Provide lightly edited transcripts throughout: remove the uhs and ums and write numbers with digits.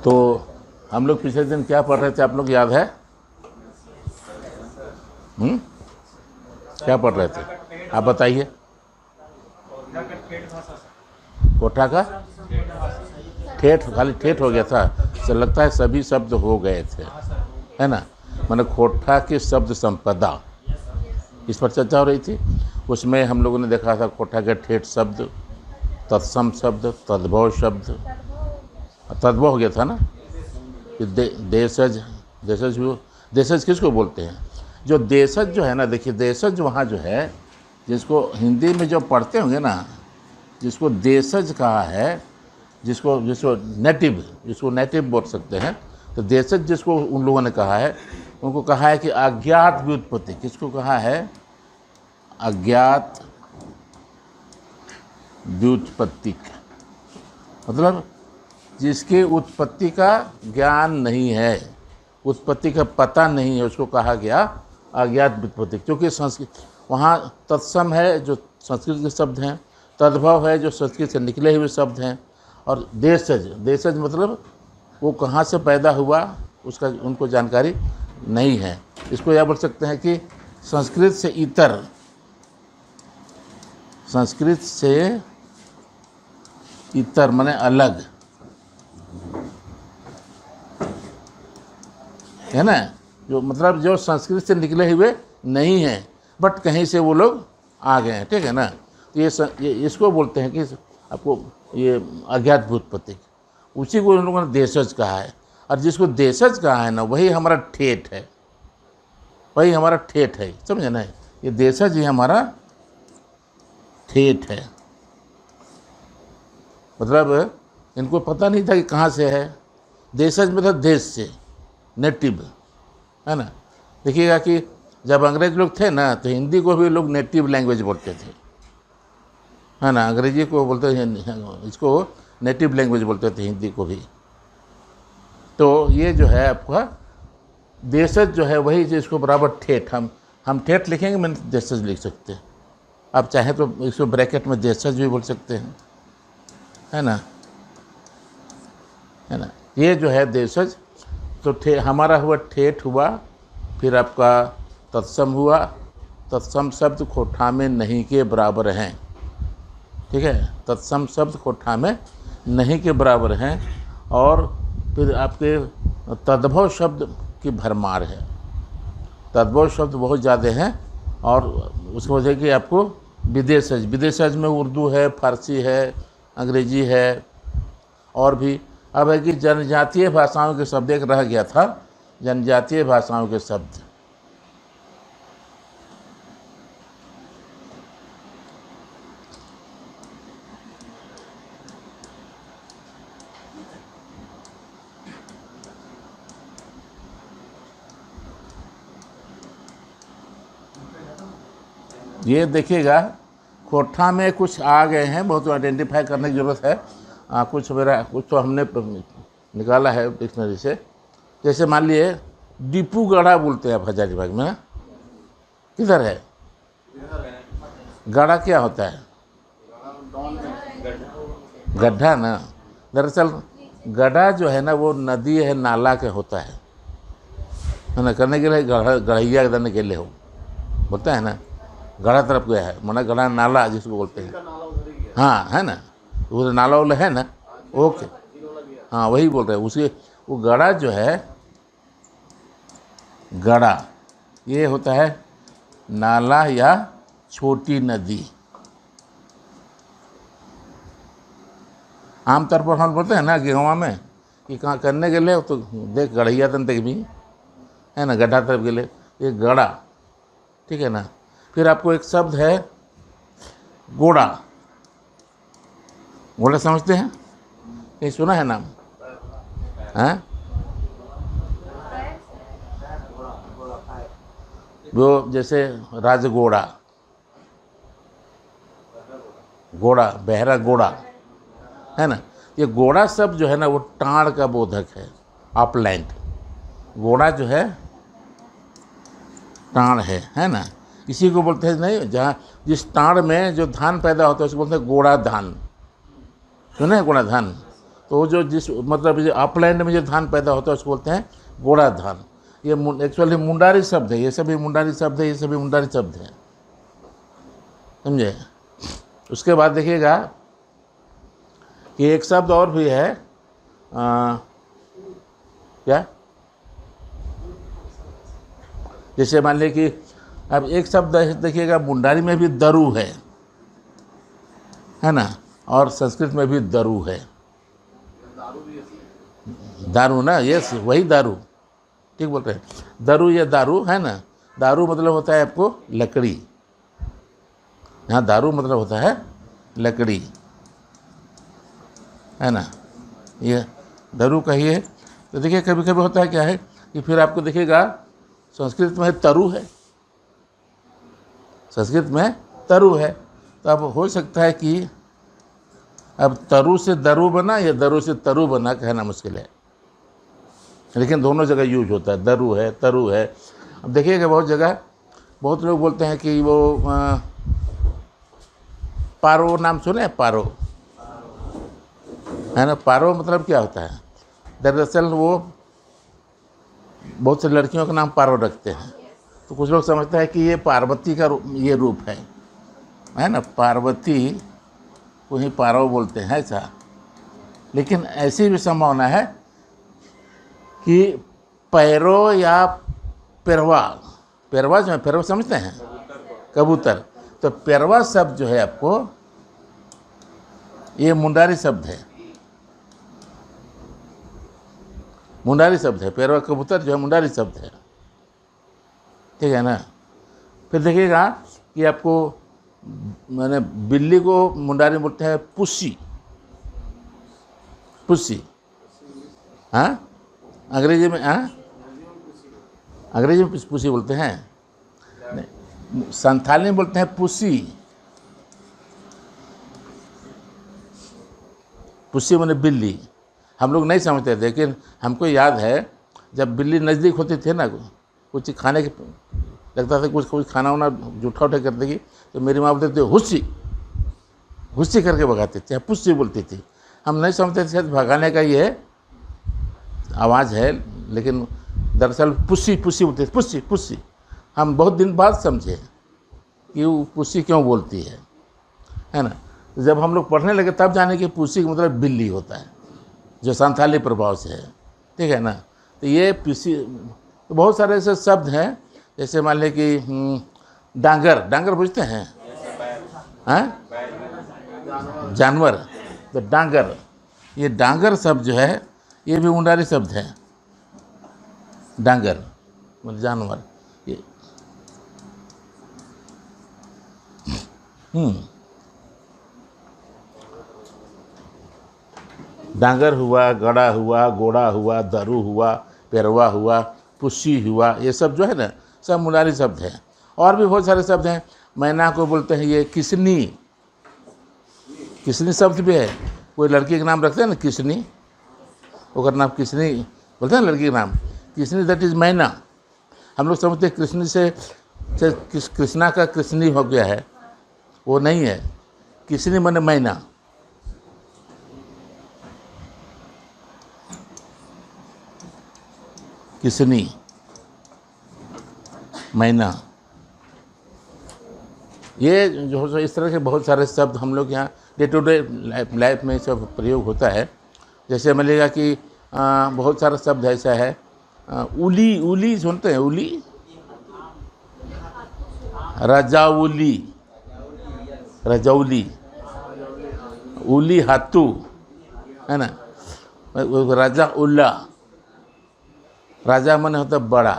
तो हम लोग पिछले दिन क्या पढ़ रहे थे, आप लोग याद है? क्या पढ़ रहे थे आप बताइए? कोठा का ठेठ, खाली ठेठ हो गया था, तो लगता है सभी शब्द हो गए थे, है ना? माने कोठा की शब्द संपदा, इस पर चर्चा हो रही थी। उसमें हम लोगों ने देखा था कोठा के ठेठ शब्द, तत्सम शब्द, तद्भव शब्द, तद्भव हो गया था ना। देशज, देशज किसको बोलते हैं? जो देशज जो है ना, देखिए देशज वहाँ जो है, जिसको हिंदी में जो पढ़ते होंगे ना, जिसको देशज कहा है, जिसको नेटिव बोल सकते हैं, तो देशज जिसको उन लोगों ने कहा है, उनको कहा है कि अज्ञात व्युत्पत्ति। किसको कहा है? अज्ञात व्युत्पत्ति, मतलब जिसकी उत्पत्ति का ज्ञान नहीं है, उत्पत्ति का पता नहीं है, उसको कहा गया अज्ञात व्युत्पत्ति। क्योंकि संस्कृत वहाँ तत्सम है जो संस्कृत के शब्द हैं, तद्भव है जो संस्कृत से निकले हुए शब्द हैं, और देशज मतलब वो कहाँ से पैदा हुआ उसका उनको जानकारी नहीं है। इसको यह बोल सकते हैं कि संस्कृत से इतर, संस्कृत से इतर माने अलग, है ना? जो मतलब जो संस्कृत से निकले हुए नहीं हैं, बट कहीं से वो लोग आ गए हैं, ठीक है ना? तो ये इसको बोलते हैं कि आपको ये अज्ञात व्युत्पत्ति, उसी को उन लोगों ने देशज कहा है। और जिसको देशज कहा है ना, वही हमारा ठेठ है, वही हमारा ठेठ है, समझे ना? ये देशज ही हमारा ठेठ है। मतलब इनको पता नहीं था कि कहाँ से है। देशज मतलब देश से, नेटिव, है ना? देखिएगा कि जब अंग्रेज लोग थे ना, तो हिंदी को भी लोग नेटिव लैंग्वेज बोलते थे, है ना? अंग्रेजी को बोलते हैं, इसको नेटिव लैंग्वेज बोलते थे, हिंदी को भी। तो ये जो है आपका देशज जो है, वही जिसको बराबर ठेठ, हम ठेठ लिखेंगे, मैंने देशज लिख सकते हैं। आप चाहें तो इसको ब्रैकेट में देशज भी बोल सकते हैं, है ना? है ना? ये जो है देशज, तो हमारा हुआ ठेठ हुआ, फिर आपका तत्सम हुआ। तत्सम शब्द कोठा में नहीं के बराबर हैं, ठीक है? तत्सम शब्द कोठा में नहीं के बराबर हैं। और फिर आपके तद्भव शब्द की भरमार है, तद्भव शब्द बहुत ज़्यादा हैं। और उसकी वजह कि आपको विदेशज में उर्दू है, फारसी है, अंग्रेजी है, और भी। अब है कि जनजातीय भाषाओं के शब्द एक रह गया था, जनजातीय भाषाओं के शब्द। ये देखिएगा कोठा में कुछ आ गए हैं, बहुत आइडेंटिफाई करने की ज़रूरत है। कुछ तो हमने निकाला है डिक्शनरी से। जैसे मान लिए डिपूगढ़ा बोलते हैं आप हजारीबाग में, किधर है? गढ़ा क्या होता है? गड्ढा ना। दरअसल गड्ढा जो है ना, वो नदी है, नाला के होता है ना? करने के लिए गढ़ैया करने के लिए हो बोलता है ना, गढ़ा तरफ गया है, माना गढ़ा नाला जिसको बोलते हैं, हाँ, है ना? वो नाला वाला है ना, ओके, हाँ, वही बोल रहे हैं। उसी वो गढ़ा जो है, गढ़ा ये होता है नाला या छोटी नदी। आमतौर पर हम बोलते हैं ना गेहुआ में कि कहाँ करने के लिए, तो देख गढ़ैया तन तक भी, है ना, गड्ढा तरफ के लिए ये गढ़ा, ठीक है ना? फिर आपको एक शब्द है गोड़ा। गोड़ा समझते हैं? कहीं सुना है नाम? हैं? वो जैसे राजगोड़ा, गोड़ा, बहरा गोड़ा, है ना? ये गोड़ा शब्द जो है ना, वो टाण का बोधक है, अपलैंड। गोड़ा जो है टाण है ना? इसी को बोलते हैं, नहीं, जहाँ जिस टाण में जो धान पैदा होता है उसको बोलते हैं गोड़ा धान। सुने हैं गोड़ा धान? तो जो जिस मतलब जो अपलैंड में जो धान पैदा होता है उसको बोलते हैं गोड़ा धान। ये एक्चुअली मुंडारी शब्द है, ये सभी मुंडारी शब्द है, ये सभी मुंडारी शब्द हैं, समझे। उसके बाद देखिएगा कि एक शब्द और भी है, क्या, जैसे मान लीजिए कि अब एक शब्द देखिएगा मुंडारी में भी दरू है ना, और संस्कृत में भी दरू है, दारू ना, यस वही दारू, ठीक बोलते हैं, दरू या दारू है ना। दारू मतलब होता है आपको लकड़ी, यहाँ दारू मतलब होता है लकड़ी, है ना, ये दारू कहिए। तो देखिए कभी कभी होता है क्या है कि फिर आपको देखिएगा संस्कृत में तरु है, संस्कृत में तरु है, तो अब हो सकता है कि अब तरु से दरू बना या दरू से तरु बना, कहना मुश्किल है, लेकिन दोनों जगह यूज होता है, दरू है तरु है। अब देखिएगा बहुत जगह बहुत लोग बोलते हैं कि वो पारो नाम सुने हैं, पारो है ना। पारो मतलब क्या होता है, दरअसल वो बहुत से लड़कियों का नाम पारो रखते हैं, तो कुछ लोग समझते हैं कि ये पार्वती का ये रूप है ना, पार्वती को ही पारो बोलते हैं ऐसा। लेकिन ऐसी भी संभावना है कि पैरो या पेरवा, पेरवा जो है, पेरवा समझते हैं, कबूतर, तो पेरवा शब्द जो है आपको ये मुंडारी शब्द है, मुंडारी शब्द है, पेरवा कबूतर जो है मुंडारी शब्द है, ठीक है ना। फिर देखिएगा कि आपको मैंने बिल्ली को मुंडारी में बोलते हैं पुस्सी, पुस्सी, हाँ अंग्रेजी में, हाँ अंग्रेजी में पुस्सी बोलते हैं, संथाली में बोलते हैं पुस्सी, पुस्सी माने बिल्ली। हम लोग नहीं समझते थे, लेकिन हमको याद है जब बिल्ली नज़दीक होती थी ना, कुछ खाने के लगता था, कुछ खाना वाना जूठा उठा कर देगी, तो मेरी माँ बोलती थी हुस्सी, हुस्सी करके भगाती थी, पुस्सी बोलती थी। हम नहीं समझते थे शायद भगाने का ये आवाज़ है, लेकिन दरअसल पुस्सी पुस्सी बोलती थी, पुस्सी पुस्सी। हम बहुत दिन बाद समझे कि वो पुस्सी क्यों बोलती है ना। जब हम लोग पढ़ने लगे तब जाने कि पुस्सी का मतलब बिल्ली होता है, जो संथाली प्रभाव से है, ठीक है ना। तो ये पुस्सी, तो बहुत सारे ऐसे शब्द हैं, जैसे मान लें कि डांगर, डांगर बुझते हैं, हाँ जानवर, तो डांगर, ये डांगर शब्द जो है ये भी मुंडारी शब्द है, डांगर मतलब जानवर। ये डांगर हुआ, गड़ा हुआ, गोड़ा हुआ, दरू हुआ, पेरवा हुआ, पुस्सी हुआ, ये सब जो है ना सब मुंडारी शब्द हैं। और भी बहुत सारे शब्द हैं, मैना को बोलते हैं ये किसनी, किसनी शब्द भी है। कोई लड़की का नाम रखते हैं ना किसनी, ओकर नाम किसनी बोलते हैं लड़की का नाम, किसनी, दैट इज़ मैना। हम लोग समझते हैं कृष्ण से कृष्णा का कृष्णी हो गया है, वो नहीं है, किसनी माने मैना। किसनी, मैना, ये जो इस तरह के बहुत सारे शब्द हम लोग यहाँ डे टू डे लाइफ में सब प्रयोग होता है। जैसे मिलेगा कि बहुत सारा शब्द ऐसा है, उली, उली सुनते हैं, उली, रजाउली, रजौली, उली हाथू, है ना, राजा उल्ला, राजा माने होता बड़ा,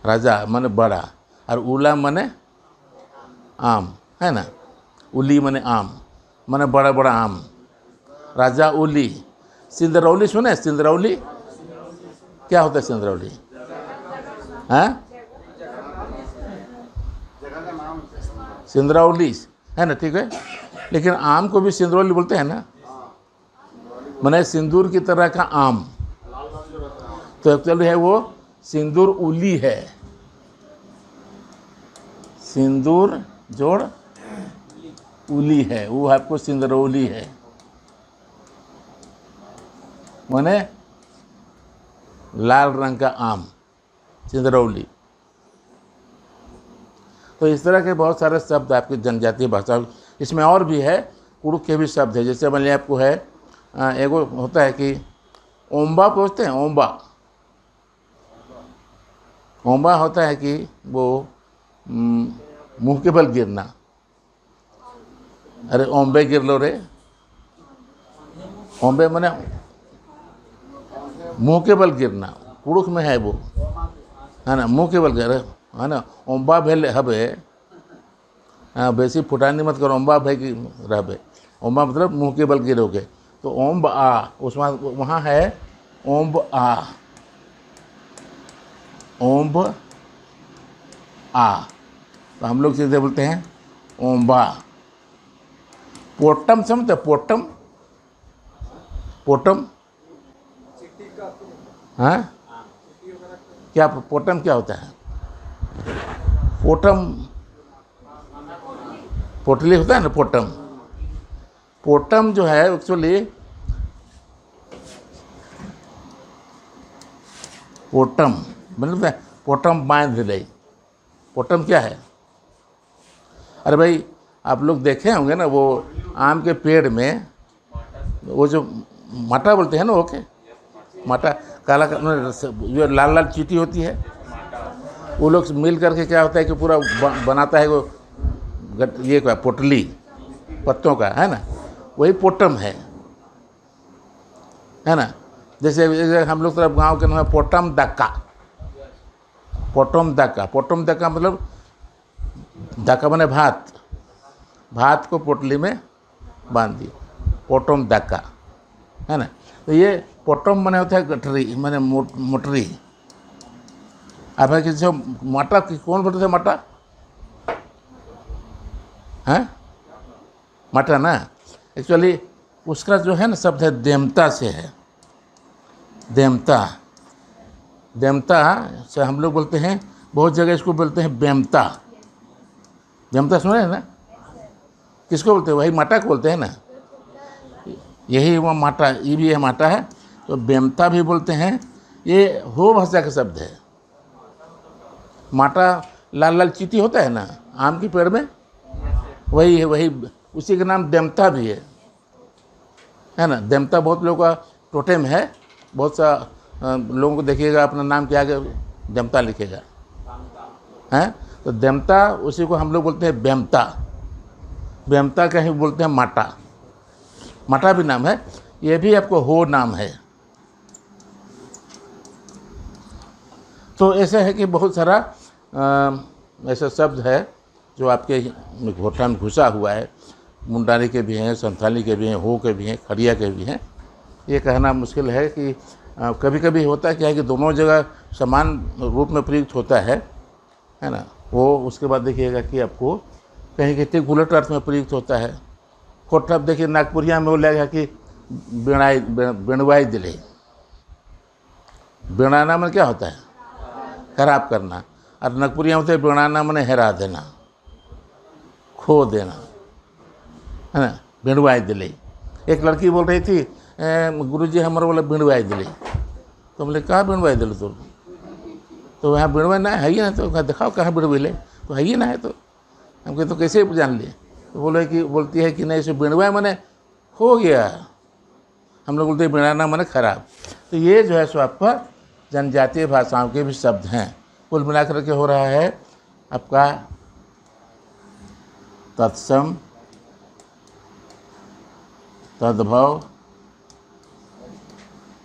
राजा माने बड़ा, और उला माने आम, है ना, उली माने आम, माने बड़ा बड़ा आम, राजा उली। सिंदरौली सुने, सिंदरौली क्या होता है सिंदरौली, हाँ सिंदरौली है ना, ठीक है। लेकिन आम को भी सिंदरौली बोलते हैं ना, माने सिंदूर की तरह का आम, तो एक्चुअली है वो सिंदूर उली है, सिंदूर जोड़ उली है, वो आपको सिंदरौली है, माने लाल रंग का आम, चिंदरौली। तो इस तरह के बहुत सारे शब्द आपकी जनजातीय भाषा, इसमें और भी है, कुड़ुक के भी शब्द है। जैसे मान लिया आपको है एगो होता है कि ओम्बा पूछते हैं, ओम्बा। ओम्बा होता है कि वो मुंह के बल गिरना। अरे ओम्बे गिर लो रे, ओम्बे माने मुंह के बल गिरना, कुड़ुक में है वो, है ना, मुंह के बल गिर, है ना। ओम्बा भेल हबे, हाँ बेसी फुटानी मत करो, ओम्बा भे की रहबे। ओम्बा मतलब मुंह के बल गिरोगे। तो ओम्ब आ, उसमें वहाँ है ओम्ब आ, ओम्ब आ, तो हम लोग सीधे बोलते हैं ओम्बा। पोटम समझते, पोटम, पोटम, हाँ क्या पोटम क्या होता है? पोटम पोटली होता है ना, पोटम। पोटम जो है एक्चुअली पोटम मतलब पोटम बांध रही। पोटम क्या है? अरे भाई आप लोग देखे होंगे ना वो आम के पेड़ में वो जो माटा बोलते हैं ना, ओके, माटा काला जो लाल लाल चींटी होती है, वो लोग मिल करके क्या होता है कि पूरा बनाता है वो ये क्या पोटली पत्तों का, है ना, वही पोटम है ना। जैसे हम लोग तरफ गांव के नाम है पोटम दक्का, पोटम दक्का। पोटम दक्का मतलब दक्का बने भात, भात को पोटली में बांध दी, पोटम दक्का, है ना। तो ये पोटम मने होता है गठरी, मैंने मोटरी। आप है किसी माटा कौन बोलते थे? माटा है, माटा ना। एक्चुअली उसका जो है ना शब्द है देमता से है, देमता। देमता से हम लोग बोलते हैं, बहुत जगह इसको बोलते हैं बेमता। बेमता सुने ना, किसको बोलते हैं? वही माटा को बोलते हैं ना, यही वो माटा, ये भी है माटा है, तो बेमता भी बोलते हैं। ये हो भाषा का शब्द है। माटा लाल लाल चींटी होता है ना आम के पेड़ में, वही है, वही उसी का नाम देमता भी है ना। देमता बहुत लोगों का टोटेम है, बहुत सा लोगों को देखिएगा अपना नाम के आगे देमता लिखेगा, हैं। तो देमता उसी को हम लोग बोलते हैं बेमता। बेमता का ही बोलते हैं माटा। माटा भी नाम है, ये भी आपको हो नाम है। तो ऐसा है कि बहुत सारा ऐसा शब्द है जो आपके घोटा में घुसा हुआ है। मुंडारी के भी हैं, संथाली के भी हैं, हो के भी हैं, खड़िया के भी हैं। ये कहना मुश्किल है कि कभी कभी होता है क्या है कि दोनों जगह समान रूप में प्रयुक्त होता है ना। वो उसके बाद देखिएगा कि आपको कहीं कहीं ठीक उलट अर्थ में प्रयुक्त होता है। खोटा देखिए नागपुरिया में वो लगेगा कि बेणवाई दिले। बेणाना में क्या होता है? खराब करना। और नागपुरिया में होता है बेणाना मैंने हेरा देना, खो देना, है ना। बेणवाई दिले। एक लड़की बोल रही थी गुरुजी हमारे बोले बेणवाई दिले। तो बोले कहाँ बेणवाई दिले? तो वहाँ बेणवाई ना है ही ना। तो दिखाओ कहाँ बेणवाई ले, तो है ही ना है। तो हम कहे तो कैसे जान लिए? तो बोले कि बोलती है कि नहीं इसे बेणवाई मैंने हो गया, हम लोग बोलते हैं बेणाना मैंने खराब। तो ये जो है सो आपका जनजातीय भाषाओं के भी शब्द हैं। कुल मिलाकर के हो रहा है आपका तत्सम, तद्भव,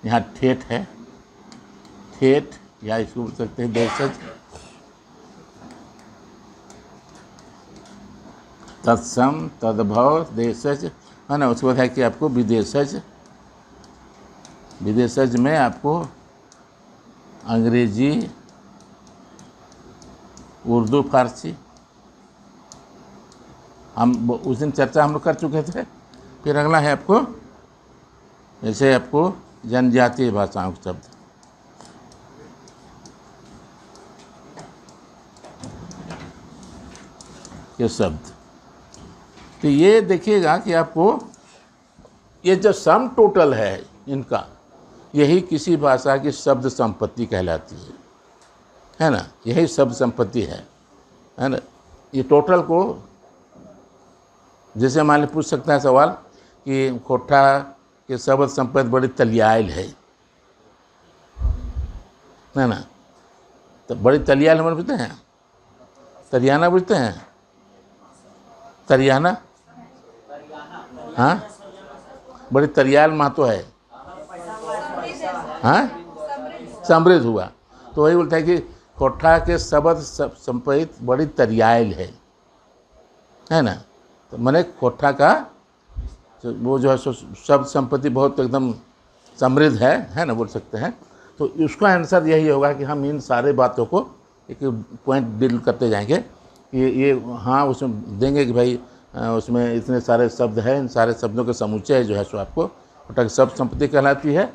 यहाँ ठेठ है, ठेठ या इसको बोल सकते हैं देशज। तत्सम, तद्भव, देशज, है ना। उसके बाद है कि आपको विदेशज। विदेशज में आपको अंग्रेजी, उर्दू, फारसी। हम उस दिन चर्चा हम लोग कर चुके थे। फिर अगला है आपको जैसे आपको जनजातीय भाषाओं के शब्द। ये शब्द तो ये देखिएगा कि आपको ये जो सम टोटल है इनका, यही किसी भाषा की शब्द संपत्ति कहलाती है ना। यही शब्द संपत्ति है ना। ये टोटल को जैसे मान ली पूछ सकता है सवाल कि खोटा के शब्द संपत्ति बड़ी तलियाइल है ना। तो बड़ी तलियाइल हम बुझते हैं, तरियाना बुझते हैं, तरियाना, हाँ बड़ी तरियाल महत्व है, हाँ समृद्ध हुआ। तो वही बोलता है कि कोठा के शब्द संपत्ति बड़ी तरियाल है ना। तो मैंने कोठा का वो जो है शब्द संपत्ति बहुत एकदम समृद्ध है ना, बोल सकते हैं। तो उसका आंसर यही होगा कि हम इन सारे बातों को एक पॉइंट डील करते जाएंगे कि ये हाँ उसमें देंगे कि भाई उसमें इतने सारे शब्द हैं, इन सारे शब्दों के समुच्चय जो है सो आपको कोठा की शब्द संपत्ति कहलाती है।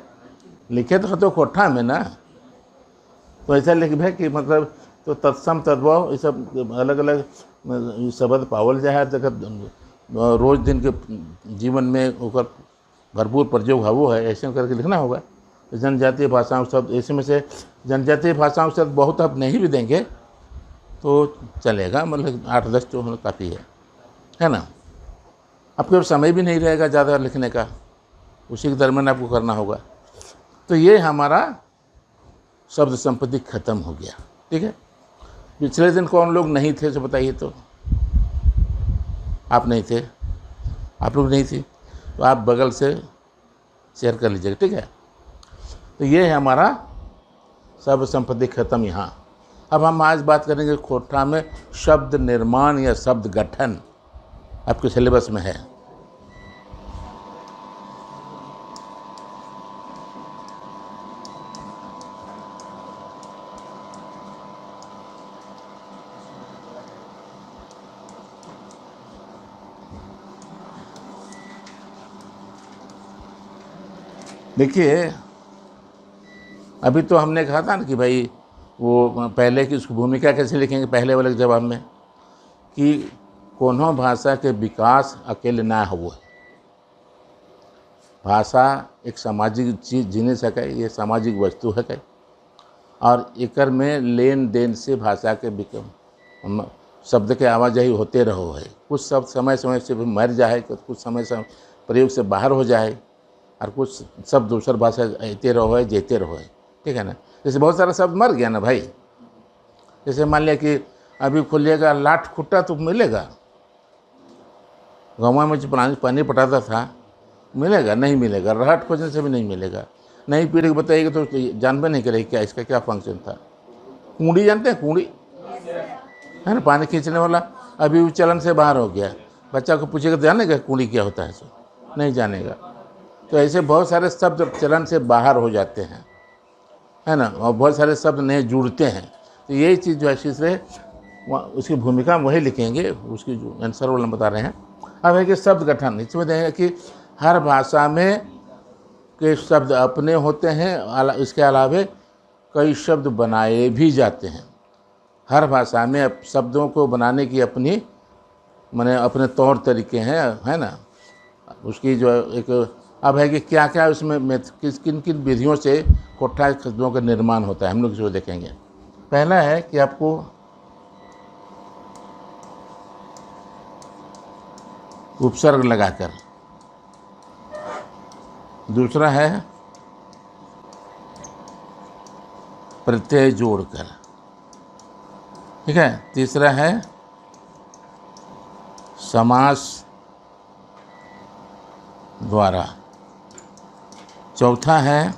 लिखे तो कोठा में ना, तो ऐसा लिख भाई कि मतलब तो तत्सम तद्भव ये सब अलग अलग शब्द पावल जाए जगह रोज दिन के जीवन में ओकर भरपूर प्रयोग हवो है, ऐसे करके लिखना होगा। जनजातीय भाषाओं शब्द ऐसे में से जनजातीय भाषाओं शब्द बहुत अब नहीं भी देंगे तो चलेगा, मतलब 8-10 तो होना काफ़ी है ना। आपके समय भी नहीं रहेगा ज़्यादा लिखने का, उसी के दरमियान आपको करना होगा। तो ये हमारा शब्द संपत्ति खत्म हो गया, ठीक है। पिछले दिन कौन लोग नहीं थे तो बताइए, तो आप नहीं थे, आप लोग नहीं थे तो आप बगल से शेयर कर लीजिएगा, ठीक है। तो ये है हमारा शब्द संपत्ति खत्म यहाँ। अब हम आज बात करेंगे कोठा में शब्द निर्माण या शब्द गठन, आपके सिलेबस में है। देखिए अभी तो हमने कहा था ना कि भाई वो पहले की उसकी भूमिका कैसे लिखेंगे पहले वाले जवाब में, कि कोनो भाषा के विकास अकेले ना हो। भाषा एक सामाजिक चीज जिने सके, ये सामाजिक वस्तु है के, और एकर में लेन देन से भाषा के शब्द के आवाजाही होते रहो है। कुछ शब्द समय समय से मर जाए, कुछ समय से प्रयोग से बाहर हो जाए, और कुछ शब्द दूसर भाषा आते रहो है, जेते रहो है, ठीक है ना। जैसे बहुत सारा शब्द मर गया ना भाई, जैसे मान लिया कि अभी खोलिएगा लाठ खुट्टा तो मिलेगा, गाँव में जो पानी पटाता था मिलेगा, नहीं मिलेगा। रहट खोजने से भी नहीं मिलेगा। नई पीढ़ी को बताइएगा तो जानबे नहीं करेगी क्या इसका क्या फंक्शन था। कूड़ी जानते हैं, कूड़ी है ना, पानी खींचने वाला, अभी वो चलन से बाहर हो गया। बच्चा को पूछेगा तो जानेगा कूड़ी क्या होता है, सो नहीं जानेगा। तो ऐसे बहुत सारे शब्द चलन से बाहर हो जाते हैं, है ना, और बहुत सारे शब्द नए जुड़ते हैं। तो यही चीज़ जो है तीसरे उसकी भूमिका वही लिखेंगे, उसकी जो आंसर वाला बता रहे हैं। अब है कि शब्द गठन, इसमें देखेंगे कि हर भाषा में के शब्द अपने होते हैं, इसके अलावे कई शब्द बनाए भी जाते हैं। हर भाषा में शब्दों को बनाने की अपनी माने अपने तौर तरीके हैं, है ना। उसकी जो एक अब है कि क्या क्या उसमें किन किन विधियों से कोठा शब्दों का निर्माण होता है, हम लोग इसको देखेंगे। पहला है कि आपको उपसर्ग लगाकर, दूसरा है प्रत्यय जोड़कर, ठीक है, तीसरा है समास द्वारा, चौथा है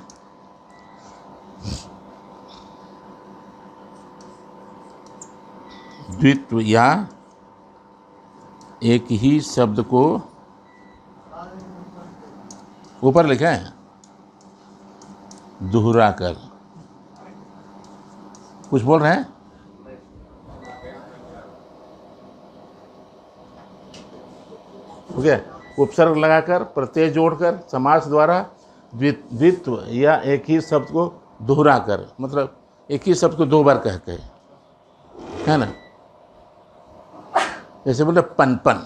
द्वित्व या एक ही शब्द को ऊपर लिखे हैं दोहरा कर। कुछ बोल रहे हैं? ओके, उपसर्ग लगाकर, प्रत्यय जोड़कर, समास द्वारा, द्वित्व या एक ही शब्द को दोहरा कर, मतलब एक ही शब्द को दो बार कह के, है ना। जैसे बोले पनपन,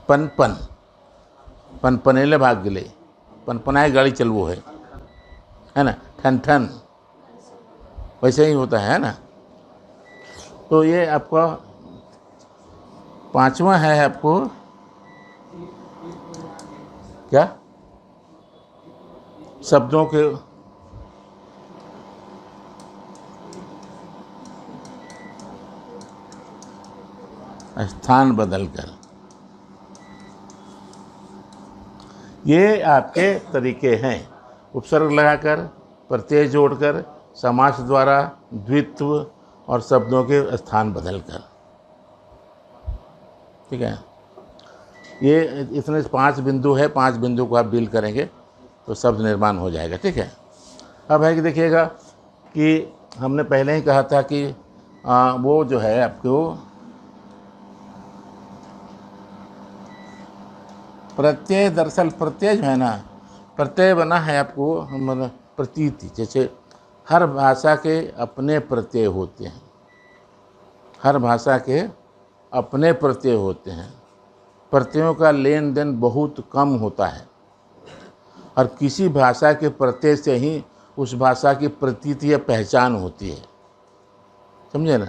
पनपन, पनपनेले भाग गले, पनपनाए गाड़ी चलवो है, है ना, ठन ठन, वैसे ही होता है ना। तो ये आपका पांचवा है आपको क्या, शब्दों के स्थान बदलकर। ये आपके तरीके हैं, उपसर्ग लगाकर, प्रत्यय जोड़कर, समास द्वारा, द्वित्व और शब्दों के स्थान बदलकर। ठीक है, ये इतने 5 बिंदु है, 5 बिंदु को आप डील करेंगे तो शब्द निर्माण हो जाएगा। ठीक है, अब है कि देखिएगा कि हमने पहले ही कहा था कि वो जो है आपको प्रत्यय, दरअसल प्रत्यय जो है ना, प्रत्यय बना है आपको मतलब प्रतीति। जैसे हर भाषा के अपने प्रत्यय होते हैं, हर भाषा के अपने प्रत्यय होते हैं। प्रत्ययों का लेन देन बहुत कम होता है और किसी भाषा के प्रत्यय से ही उस भाषा की प्रतीति या पहचान होती है, समझे ना।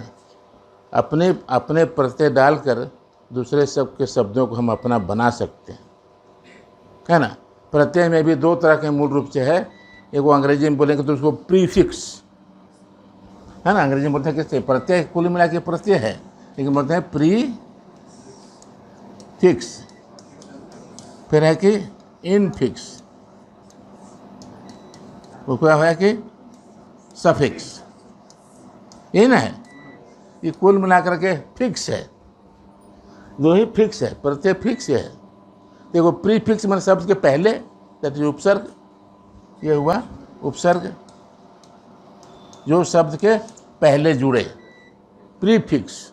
अपने अपने प्रत्यय डालकर दूसरे सब के शब्दों को हम अपना बना सकते हैं, है ना। प्रत्यय में भी 2 तरह के मूल रूप से है। एक वो अंग्रेजी में बोलेंगे तो उसको प्रीफिक्स, है ना, अंग्रेजी में बोलते हैं किससे, प्रत्यय कुल मिला के प्रत्यय है, लेकिन बोलते हैं प्रीफिक्स। फिर है कि इनफिक्स, वो क्या है कि सफिक्स। ये ना है, ये कुल मिलाकर के फिक्स है, 2 ही फिक्स है, प्रत्यय फिक्स है। देखो प्रीफिक्स मतलब शब्द के पहले, जैसे उपसर्ग, ये हुआ उपसर्ग जो शब्द के पहले जुड़े, प्रीफिक्स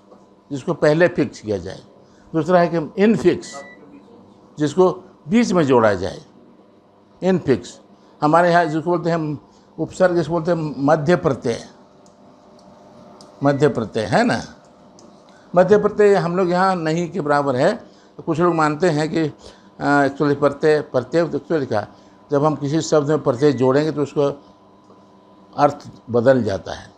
जिसको पहले फिक्स किया जाए। दूसरा है कि इनफिक्स जिसको बीच में जोड़ा जाए, इनफिक्स। हमारे यहाँ जिसको बोलते हैं उपसर्ग, जिसको बोलते हैं मध्य प्रत्यय, मध्य प्रत्यय, है ना। मध्य प्रत्यय हम लोग यहाँ नहीं के बराबर है। तो कुछ लोग मानते हैं कि एक्चुअली प्रत्यय एक्चुअली का जब हम किसी शब्द में प्रत्यय जोड़ेंगे तो उसको अर्थ बदल जाता है।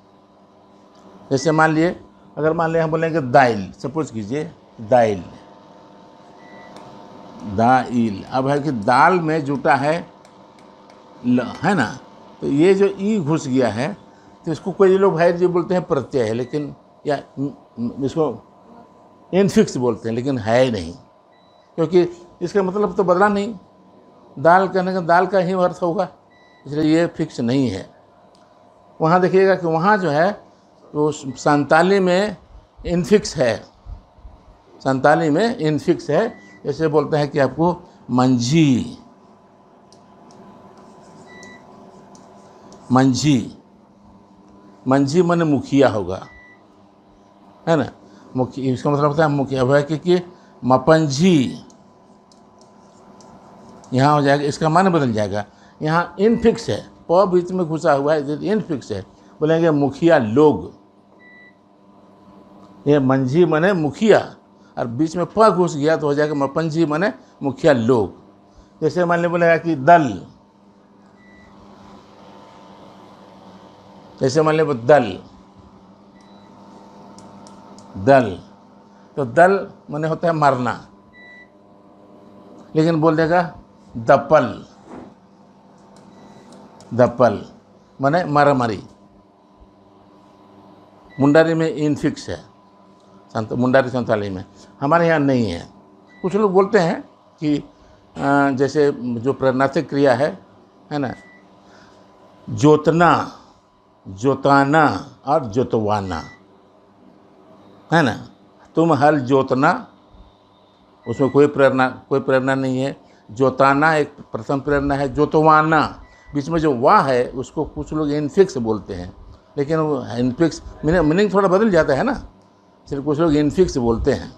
जैसे मान लिए, अगर मान लिया हम बोलेंगे दाइल, सपोज कीजिए दाइल, दाइल। अब है कि दाल में जुटा है है ना, तो ये जो ई घुस गया है तो इसको कोई लोग भाई जी बोलते हैं प्रत्यय है, लेकिन या इसको इनफिक्स बोलते हैं, लेकिन है नहीं, क्योंकि इसका मतलब तो बदला नहीं। दाल कहने का दाल का ही अर्थ होगा, इसलिए ये फिक्स नहीं है। वहाँ देखिएगा कि वहाँ जो है वो संताली में इनफिक्स है, संताली में इनफिक्स है। जैसे बोलते हैं कि आपको मंझी, मंझी, मंझी माने मुखिया होगा, है ना। मुखिया इसका मतलब होता है मुखिया। अब है कि मपंझी यहाँ हो जाएगा, इसका मान बदल जाएगा। यहाँ इनफिक्स है, प बीच में घुसा हुआ है, इनफिक्स है, बोलेंगे मुखिया लोग। ये मंझी माने मुखिया और बीच में प घुस गया तो हो जाएगा मपंझी माने मुखिया लोग। जैसे मान लीजिए बोलेगा कि दल, जैसे मान लीजिए दल, दल, तो दल माने होता है मरना, लेकिन बोल देगा दपल, दपल माने मारामारी। मुंडारी में इनफिक्स है, मुंडारी संताली में, हमारे यहाँ नहीं है। कुछ लोग बोलते हैं कि जैसे जो प्रणातिक क्रिया है ना, जोतना, जोताना और जोतवाना, है ना। तुम हल जोतना, उसमें कोई प्रेरणा नहीं है। जोताना एक प्रथम प्रेरणा है। जोतवाना बीच में जो वाह है उसको कुछ लोग इनफिक्स बोलते हैं, लेकिन वो इनफिक्स मीनिंग थोड़ा बदल जाता है ना, सिर्फ कुछ लोग इनफिक्स बोलते हैं।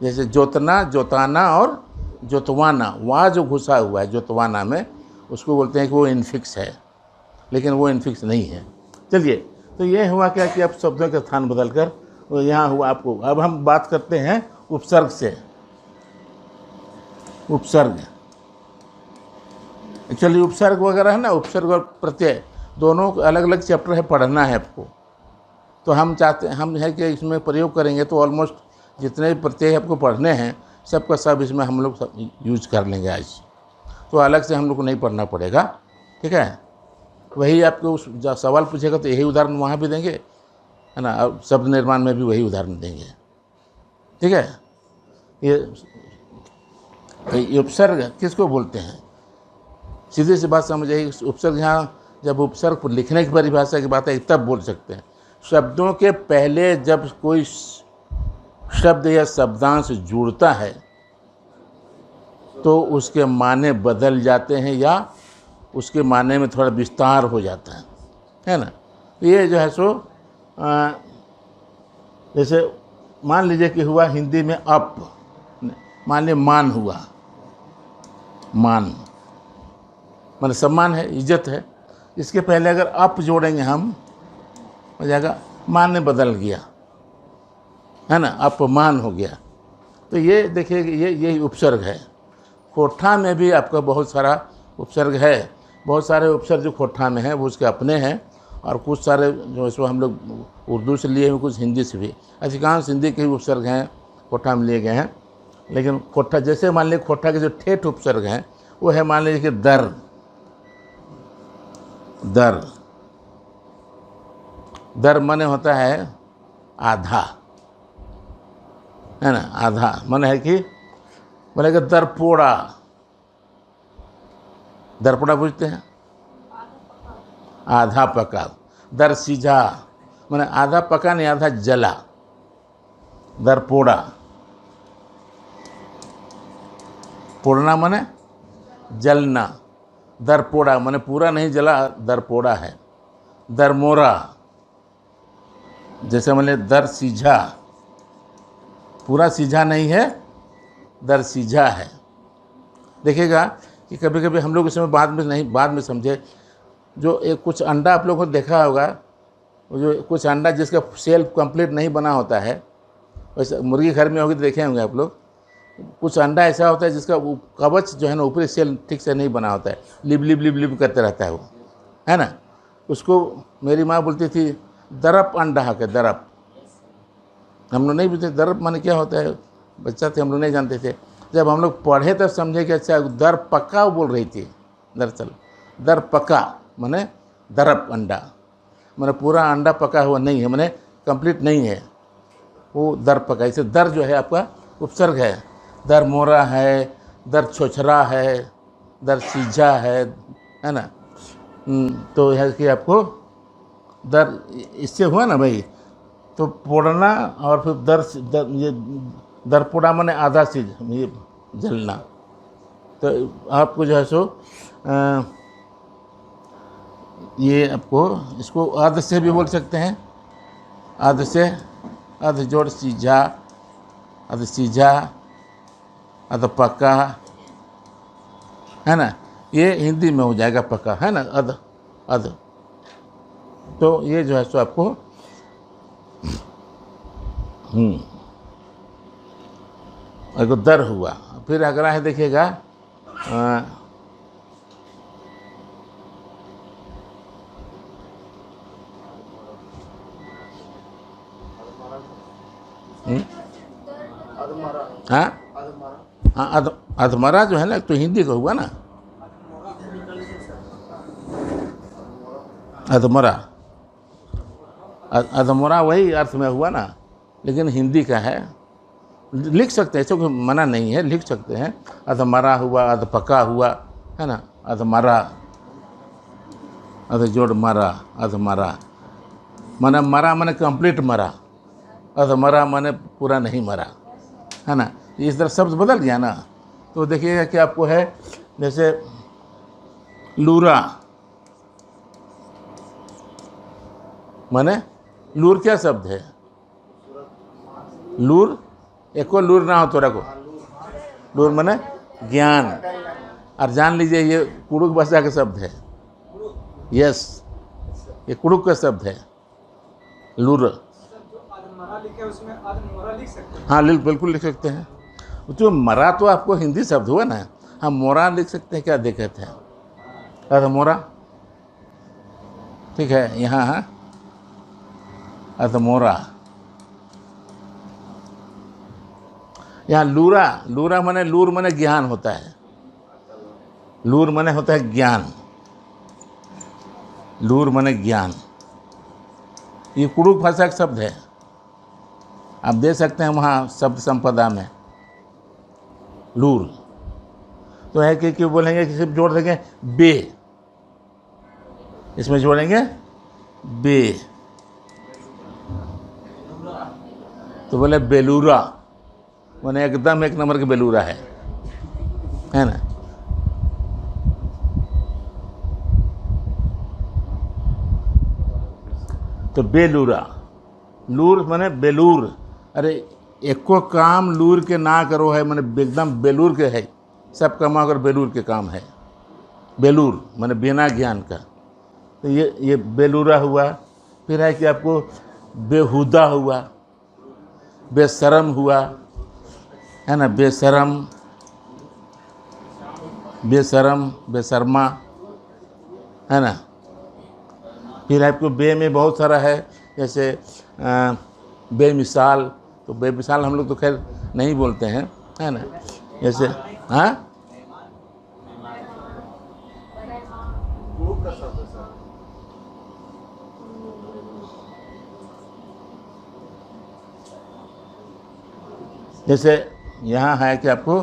जैसे जोतना, जोताना और जोतवाना, वाह जो घुसा हुआ है जोतवाना में, उसको बोलते हैं कि वो इनफिक्स है, लेकिन वो इनफिक्स नहीं है। चलिए, तो ये हुआ क्या कि अब शब्दों के स्थान बदलकर तो यहाँ हुआ आपको। अब हम बात करते हैं उपसर्ग से। उपसर्ग, चलिए उपसर्ग वगैरह है ना, उपसर्ग और प्रत्यय दोनों अलग अलग चैप्टर है, पढ़ना है आपको। तो हम चाहते हम है कि इसमें प्रयोग करेंगे तो ऑलमोस्ट जितने भी प्रत्यय आपको पढ़ने हैं सबका सब इसमें हम लोग सब यूज कर लेंगे आज। तो अलग से हम लोग को नहीं पढ़ना पड़ेगा, ठीक है। वही आपको उस सवाल पूछेगा तो यही उदाहरण वहाँ भी देंगे, है ना, और शब्द निर्माण में भी वही उदाहरण देंगे, ठीक है। ये उपसर्ग किसको बोलते हैं, सीधी सी बात समझ आइए। उपसर्ग यहाँ जब उपसर्ग लिखने की परिभाषा की बात है तब बोल सकते हैं। शब्दों के पहले जब कोई शब्द या शब्दांश जुड़ता है तो उसके माने बदल जाते हैं या उसके माने में थोड़ा विस्तार हो जाता है ना। ये जो है सो जैसे मान लीजिए कि हुआ हिंदी में अप, मान लीजिए मान हुआ, मान मतलब सम्मान है, इज्जत है। इसके पहले अगर अप जोड़ेंगे हम हो जाएगा मान ने बदल गया, है ना, अपमान हो गया। तो ये देखिए यही उपसर्ग है। खोठा में भी आपका बहुत सारा उपसर्ग है, बहुत सारे उपसर्ग जो खोठा में है वो उसके अपने हैं, और कुछ सारे जो इसको हम लोग उर्दू से लिए हैं, कुछ हिंदी से भी। अधिकांश हिंदी के ही उपसर्ग हैं खोठा में लिए गए हैं। लेकिन खोठा जैसे मान लीजिए खोठा के जो ठेठ उपसर्ग हैं वो है मान लीजिए कि दर, दर, दर माने होता है आधा, है ना, आधा माने है कि बोलेगा दरपोड़ा, दरपोड़ा पूछते हैं, आधा पका। दर सीझा माने आधा पका नहीं आधा जला, दरपोड़ा। पोड़ना माने जलना, दरपोड़ा माने पूरा नहीं जला, दरपोड़ा है। दरमोरा जैसे माने दर सीझा, पूरा सीझा नहीं है, दर सीझा है। देखिएगा कि कभी कभी हम लोग इसमें बाद में समझे। जो एक कुछ अंडा आप लोगों को देखा होगा, जो कुछ अंडा जिसका सेल कंप्लीट नहीं बना होता है, वैसे मुर्गी घर में होगी तो देखे होंगे आप लोग। कुछ अंडा ऐसा होता है जिसका कवच जो है ना ऊपरी सेल ठीक से नहीं बना होता है, लिब लिब लिब लिब करते रहता है वो, है ना। उसको मेरी माँ बोलती थी दरप अंडा के, दरप। हम लोग नहीं बोलते दरप माने क्या होता है, बच्चा थे हम लोग नहीं जानते थे। जब हम लोग पढ़े तब समझे कि अच्छा दर पक्का बोल रही थी। दरअसल दर पक्का माने दरप अंडा, माने पूरा अंडा पका हुआ नहीं है, माने कंप्लीट नहीं है, वो दर पका। इसे दर जो है आपका उपसर्ग है। दर मोरा है, दर छोछरा है, दर सीझा है ना। तो यह कि आपको दर इससे हुआ ना भाई, तो पोड़ना और फिर ये दरपोड़ा माने आधा सीझ, ये जलना। तो आपको जो है सो ये आपको इसको अर्ध से भी बोल सकते हैं, अर्ध से, अर्ध जोड़ सीझा, अर्ध सीझा, अर्ध पक्का, है ना। ये हिंदी में हो जाएगा पक्का, है ना, अर्ध अर्ध। तो ये जो है सो आपको अगर दर हुआ। फिर अगला है देखिएगा हाँ हाँ, अधमरा जो है ना तो हिंदी का हुआ ना, अधमरा, अधमरा वही अर्थ में हुआ ना, लेकिन हिंदी का है। लिख सकते हैं, ऐसा कोई मना नहीं है, लिख सकते हैं। अधमरा हुआ, अधपका हुआ, है ना, अधमरा, अधजोड़ मरा, अधमरा माने मरा माने कंप्लीट मरा, अधमरा माने पूरा नहीं मरा, है ना। इस तरह शब्द बदल गया ना। तो देखिएगा कि आपको है जैसे लूरा माने लूर क्या शब्द है, लूर, एको लूर ना हो तो रखो, लूर माने ज्ञान। और जान लीजिए ये कुड़ुक भाषा का शब्द है, यस, ये कुड़ुक का शब्द है लूर। हाँ बिल्कुल लिख सकते हैं। तो मरा तो आपको हिंदी शब्द हुआ ना, हम मोरा लिख सकते हैं, क्या दिक्कत है, अधमोरा, ठीक है, यहाँ है अधमोरा। यहाँ लूरा, लूरा माने, लूर माने ज्ञान होता है, लूर माने होता है ज्ञान, लूर माने ज्ञान। ये कुड़ुक भाषा का शब्द है, आप दे सकते हैं वहाँ शब्द संपदा में लूर। तो है कि क्यों बोलेंगे कि सिर्फ जोड़ देंगे बे, इसमें जोड़ेंगे बे, तो बोले बेलूरा, माने एकदम एक नंबर के बेलूरा है ना। तो बेलूरा, लूर माने बेलूर, अरे एको काम लूर के ना करो है, माने एकदम बेलूर के है, सब काम अगर बेलूर के काम है। बेलूर माने बिना ज्ञान का, तो ये बेलूरा हुआ। फिर है कि आपको बेहुदा हुआ, बेशरम हुआ, है ना, बेशरम, बेशरम, बेशर्मा, है ना। फिर आपको बे में बहुत सारा है, जैसे बेमिसाल, तो बेमिसाल हम लोग तो खैर नहीं बोलते हैं, है ना। जैसे हाँ, जैसे यहाँ है कि आपको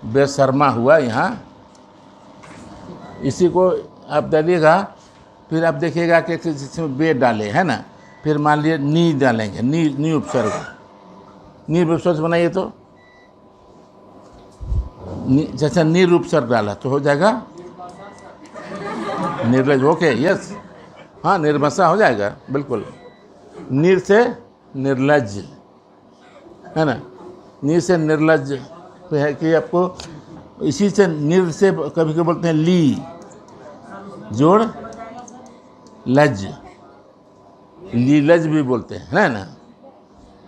बेशर्मा हुआ, यहाँ इसी को आप डालिएगा, फिर आप देखिएगा कि जिसमें बे डाले, है ना। फिर मान लीजिए नी डालेंगे, नी उपसर्ग, नी उपसर्ग बनाइए तो जैसे नीर उपसर्ग डाला तो हो जाएगा निर्लज। ओके, यस, हाँ, निर्मसा हो जाएगा बिल्कुल। नीर से निर्लज, है ना, नीर से निर्लज। तो है कि आपको इसी से निर से कभी कभी बोलते हैं ली, जोड़ लज, लीलज भी बोलते हैं, है ना।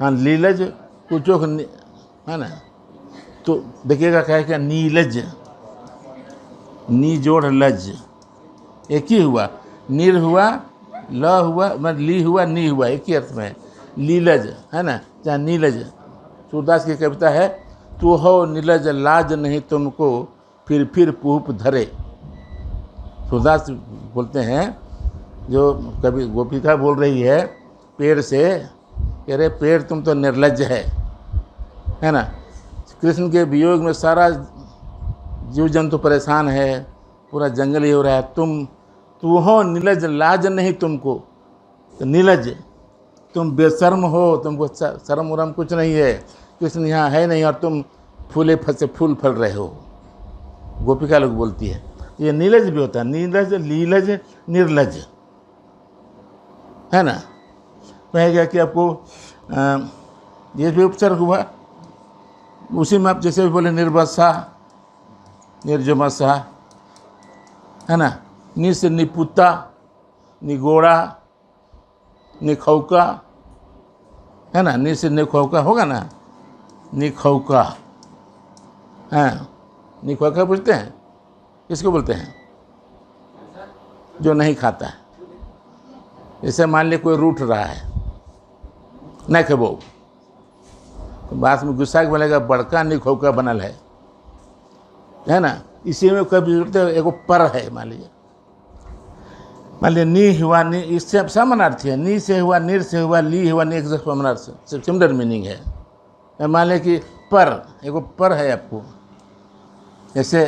हाँ, लीलज कुछ है ना। तो देखिएगा क्या है, क्या नीलज, नी जोड़ लज, एक ही हुआ, नीर हुआ, ल हुआ, मतलब ली हुआ, नी हुआ, एक ही अर्थ में है, लीलज, है ना, चाहे नीलज। सूरदास की कविता है, तू हो नीलज लाज नहीं तुमको, फिर पूप धरे। सूरदास बोलते हैं, जो कभी गोपिका बोल रही है पेड़ से, कह रहे पेड़ तुम तो निर्लज है ना। कृष्ण के वियोग में सारा जीव जंतु परेशान है, पूरा जंगल ही हो रहा है, तू हो नीलज लाज नहीं तुमको, तो नीलज, तुम बेशर्म हो, तुमको शर्म उरम कुछ नहीं है, कृष्ण यहाँ है नहीं, और तुम फूले फसे फूल फल रहे हो। गोपिका लोग बोलती है, ये नीलज भी होता है, नीलज, लीलज, निर्लज, है ना। कहेगा कि आपको ये भी उपसर्ग हुआ, उसी में आप जैसे भी बोले निर्बसा, निर्जमसा, है ना। नि से निपुता, निगोड़ा, निखौका, है ना, नि से निखौका होगा ना, निखौका, हाँ, निखौका पूछते हैं, किसको बोलते हैं, जो नहीं खाता है। जैसे मान लिया कोई रूठ रहा है, न खेबो, तो बात में गुस्सा के बोलेगा बड़का निखौका बनल है ना। इसी में कभी एगो पर है, मान लीजिए नी हुआ, नी, इससे समानार्थी है, नी से हुआ, निर से हुआ, ली हुआ, नी एक समानार्थी, सिमिलर मीनिंग है। मान लिया कि पर, एगो पर है आपको, जैसे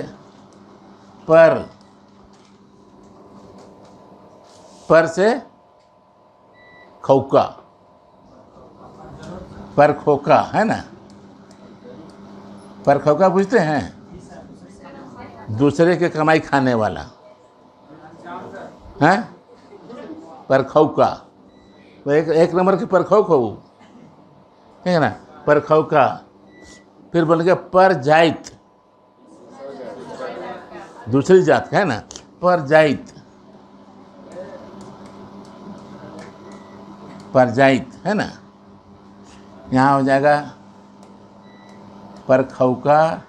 पर से खौका, पर खोका, है ना। पर खोका पूछते हैं, दूसरे के कमाई खाने वाला है, पर खौका, तो एक नंबर के पर खौक हो, है ना, पर खौका। फिर बोल गया पर जाइत, दूसरी जात का, है ना, पर जाइत, पर जाइत, है ना। यहाँ हो जाएगा पर खौका,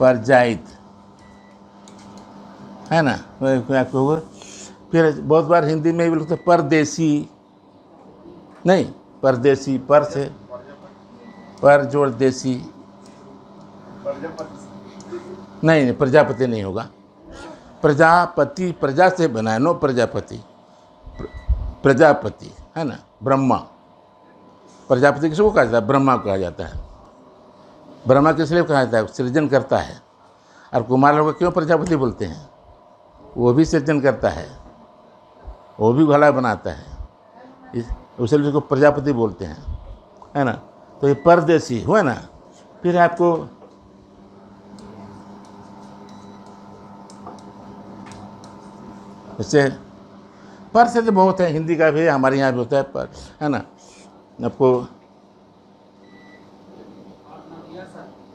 पर जाइत, है ना, क्या होगा। फिर बहुत बार हिंदी में भी लिखते परदेसी, नहीं परदेसी, पर से पर जोड़ देसी, नहीं प्रजापति नहीं होगा। प्रजापति प्रजा से बना है, नो प्रजापति, प्रजापति है ना, ब्रह्मा। प्रजापति किसको कहा जाता है? ब्रह्मा को कहा जाता है। ब्रह्मा किस लिए कहा जाता है? सृजन करता है। और कुमार लोग क्यों प्रजापति बोलते हैं? वो भी सृजन करता है, वो भी भला बनाता है, इसलिए उसको प्रजापति बोलते हैं, है ना। तो ये परदेसी हुआ ना। फिर आपको इससे पर से तो बहुत है, हिंदी का भी हमारे यहाँ भी होता है पर, है ना। आपको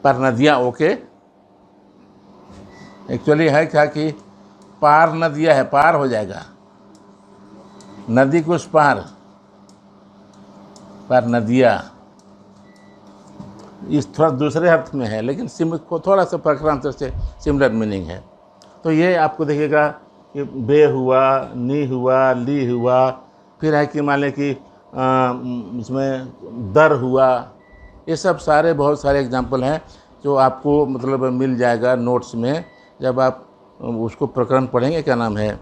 पर नदिया, ओके। एक्चुअली है क्या कि पार नदिया है, पार हो जाएगा, नदी को उस पार, पर नदिया इस थोड़ा दूसरे अर्थ में है, लेकिन थोड़ा सा प्रकरांतर से सिमिलर मीनिंग है। तो ये आपको देखिएगा कि बे हुआ, नी हुआ, ली हुआ, फिर है कि मान लें कि इसमें दर हुआ। ये सब सारे बहुत सारे एग्जाम्पल हैं जो आपको मतलब मिल जाएगा नोट्स में, जब आप उसको प्रकरण पढ़ेंगे। क्या नाम है,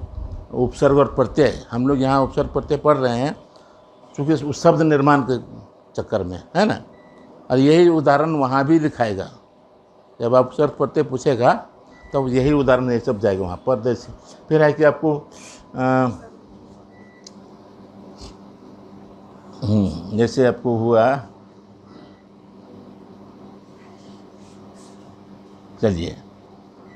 उपसर्ग और प्रत्यय। हम लोग यहाँ उपसर्ग प्रत्यय पढ़ रहे हैं क्योंकि उस शब्द निर्माण के चक्कर में, है ना। और यही उदाहरण वहाँ भी लिखाएगा, जब आप उपसर्ग प्रत्यय पूछेगा तब तो यही उदाहरण ये सब जाएगा वहाँ परदेसी। फिर है कि आपको जैसे आपको हुआ, चलिए,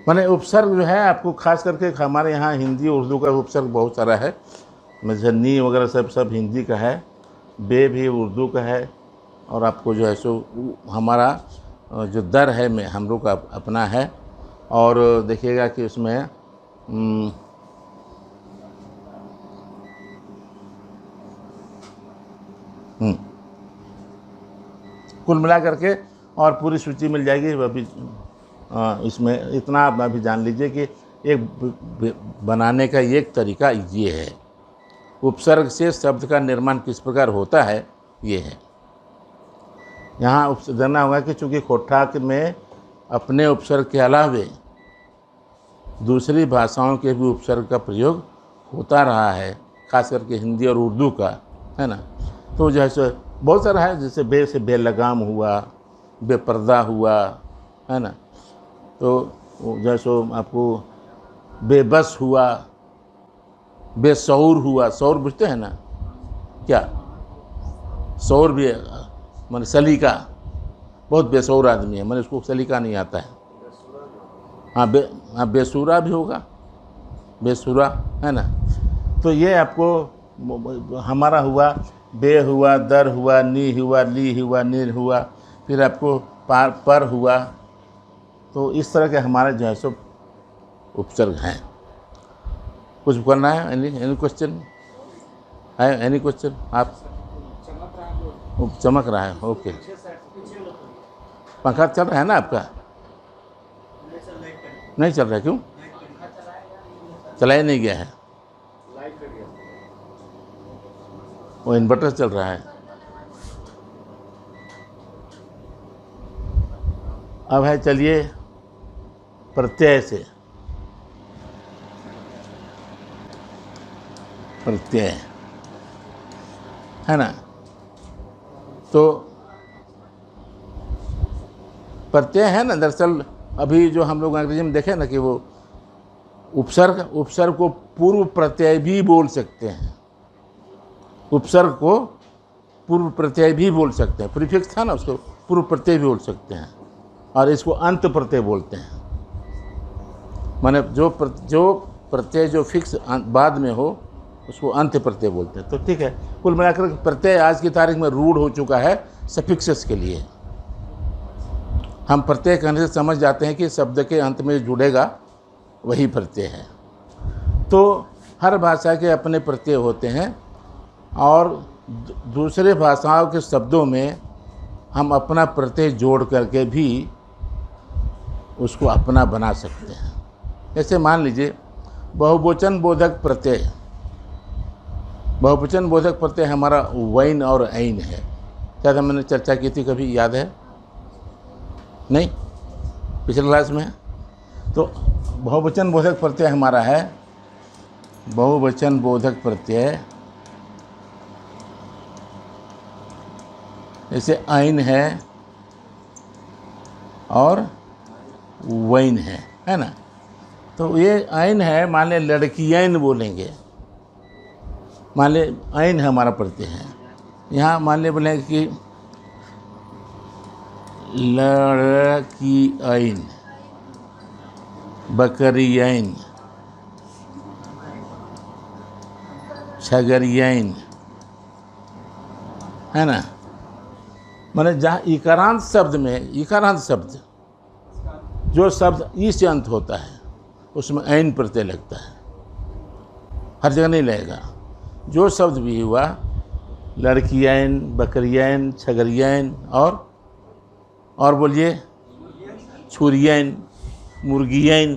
माने उपसर्ग जो है आपको खास करके हमारे यहाँ हिंदी और उर्दू का उपसर्ग बहुत सारा है। जैसे नी वगैरह सब हिंदी का है, बे भी उर्दू का है, और आपको जो है सो हमारा जो दर है में हम लोग का अपना है। और देखिएगा कि उसमें कुल मिला करके और पूरी सूची मिल जाएगी। अभी इसमें इतना आप अभी जान लीजिए कि एक बनाने का एक तरीका ये है, उपसर्ग से शब्द का निर्माण किस प्रकार होता है, ये है। यहाँ जानना होगा कि चूँकि कोठाक में अपने उपसर्ग के अलावे दूसरी भाषाओं के भी उपसर्ग का प्रयोग होता रहा है, खास करके हिंदी और उर्दू का, है ना। तो जैसे बहुत सारा है, जैसे बे से बेलगाम हुआ, बेपर्दा हुआ, है ना। तो जैसे आपको बेबस हुआ, बेसौर हुआ। सौर बुझते हैं ना क्या? सौर भी मैंने सलीका, बहुत बेसौर आदमी है, मैंने उसको सलीका नहीं आता है। हाँ बेसुरा भी होगा, बेसुरा, है ना। तो ये आपको हमारा हुआ, बे हुआ, दर हुआ, नी हुआ, ली हुआ, नील हुआ, फिर आपको पर हुआ। तो इस तरह के हमारे जो है सब उपसर्ग हैं। कुछ करना है? एनी क्वेश्चन है? Any question? आप चमक रहा है, ओके। पंखा चल रहा है ना आपका? नहीं चल रहा है, क्यों? चलाया नहीं गया है, वो इन्वर्टर चल रहा है। अब है, चलिए प्रत्यय से। प्रत्यय, है ना। तो प्रत्यय है ना, दरअसल अभी जो हम लोग अंग्रेजी में देखें ना कि वो उपसर्ग को पूर्व प्रत्यय भी बोल सकते हैं। उपसर्ग को पूर्व प्रत्यय भी बोल सकते हैं, प्रीफिक्स था ना, उसको पूर्व प्रत्यय भी बोल सकते हैं। और इसको अंत प्रत्यय बोलते हैं, माने जो प्रत्यय जो फिक्स बाद में हो उसको अंत प्रत्यय बोलते हैं। तो ठीक है, कुल मिलाकर प्रत्यय आज की तारीख में रूढ़ हो चुका है सफिक्सेस के लिए। हम प्रत्यय कहने से समझ जाते हैं कि शब्द के अंत में जुड़ेगा वही प्रत्यय है। तो हर भाषा के अपने प्रत्यय होते हैं, और दूसरे भाषाओं के शब्दों में हम अपना प्रत्यय जोड़ करके भी उसको अपना बना सकते हैं। जैसे मान लीजिए बहुवचन बोधक प्रत्यय, बहुवचन बोधक प्रत्यय हमारा वैन और ऐन है। शायद हमने चर्चा की थी, कभी याद है? नहीं, पिछले क्लास में। तो बहुवचन बोधक प्रत्यय हमारा है, बहुवचन बोधक प्रत्यय जैसे ऐन है और वैन है ना। तो ये ऐन है, मान ले लड़कियैन बोलेंगे, मान ले ऐन हमारा प्रत्यय है। यहाँ मान ले बोलेंगे कि लड़कियैन, बकरियैन, छगरियैन, है ना। माने जहाँ इकारांत शब्द में, इकारांत शब्द जो शब्द ई से अंत होता है उसमें ऐन प्रत्यय लगता है, हर जगह नहीं लगेगा। जो शब्द भी हुआ, लड़कियैन, बकरियैन, छगरियैन और बोलिए छुरियैन, मुर्गियैन,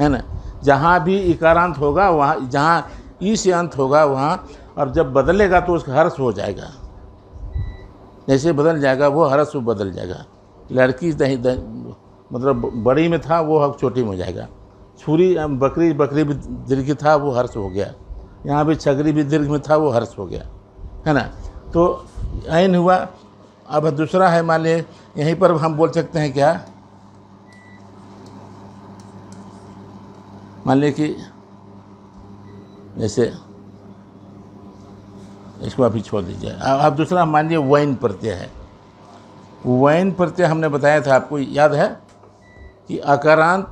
है ना। जहाँ भी इकारांत होगा वहाँ, जहाँ ई से अंत होगा वहाँ, और जब बदलेगा तो उसका हर्ष हो जाएगा। जैसे बदल जाएगा वो हर्ष में बदल जाएगा। लड़की मतलब बड़ी में था वो छोटी में हो जाएगा। छुरी बकरी भी दीर्घ था वो हर्ष हो गया। यहाँ भी छगरी भी दीर्घ में था वो हर्ष हो गया, है ना। तो ऐन हुआ। अब दूसरा है, मान ले यहीं पर हम बोल सकते हैं क्या, मान ले कि जैसे इसको अभी छोड़ दीजिए। अब दूसरा मान लीजिए वैन प्रत्यय है। वैन प्रत्यय हमने बताया था, आपको याद है कि अकारांत,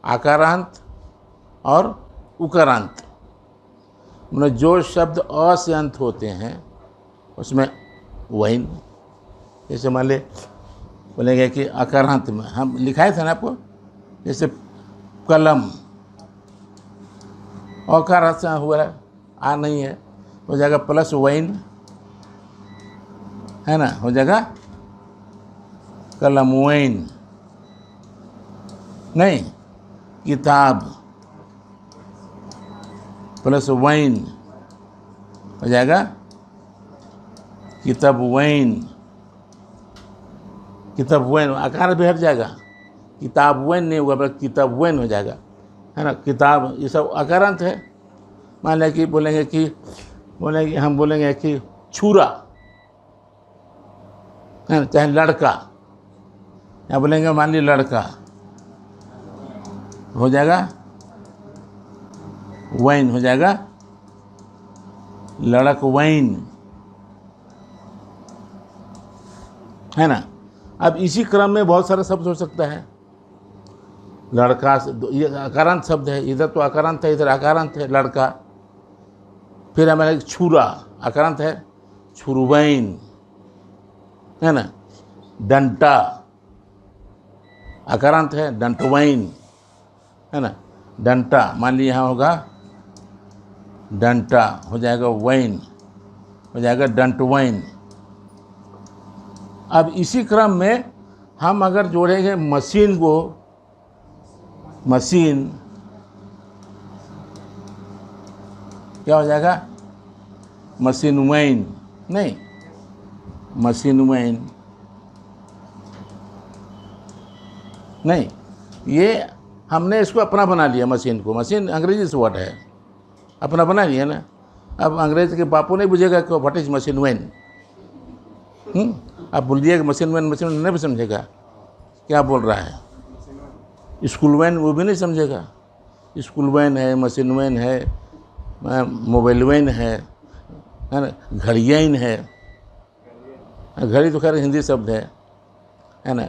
आकारांत और उकारांत, मतलब जो शब्द अ से अंत होते हैं उसमें वैन। जैसे मान ले बोलेंगे कि अकारांत में हम लिखाए थे ना आपको, जैसे कलम, अकार से हुआ है, आ नहीं है, हो जाएगा प्लस वैन, है ना, हो जाएगा कलम वैन। नहीं, किताब प्लस वैन हो जाएगा किताब वैन। किताब वैन, आकार भी हट जाएगा, किताब वैन नहीं होगा, किताब वैन हो जाएगा, है ना। किताब ये सब अकारांत है। मान लें कि हम बोलेंगे कि छुरा, है ना, चाहे लड़का, या बोलेंगे मान ली लड़का, हो जाएगा वैन, हो जाएगा लड़क वैन, है ना। अब इसी क्रम में बहुत सारे शब्द हो सकता है। लड़का ये अकारांत शब्द है, इधर तो अकारांत है, इधर अकारांत है लड़का। फिर हमारे छुरा अकारांत है, छुरुवैन, है ना। डंटा अकारांत है, डंटवैन, है ना। डंटा मान लीजिए यहाँ होगा डंटा, हो जाएगा वैन, हो जाएगा डंटवैन। अब इसी क्रम में हम अगर जोड़ेंगे मशीन को, मशीन क्या हो जाएगा, मशीन वैन, नहीं, मशीन वैन नहीं, ये हमने इसको अपना बना लिया मशीन को। मशीन अंग्रेजी से वर्ड है, अपना बना लिया ना। अब अंग्रेज के बापू नहीं बुझेगा कि व्हाट इज मशीन वैन। आप बोलिए कि मशीन वैन, मशीन वैन नहीं भी समझेगा क्या बोल रहा है। स्कूल वैन वो भी नहीं समझेगा। स्कूल वैन है, मशीन वैन है, मोबाइल वैन है ना, घड़ियैन है। घड़ी तो खैर हिंदी शब्द है ना।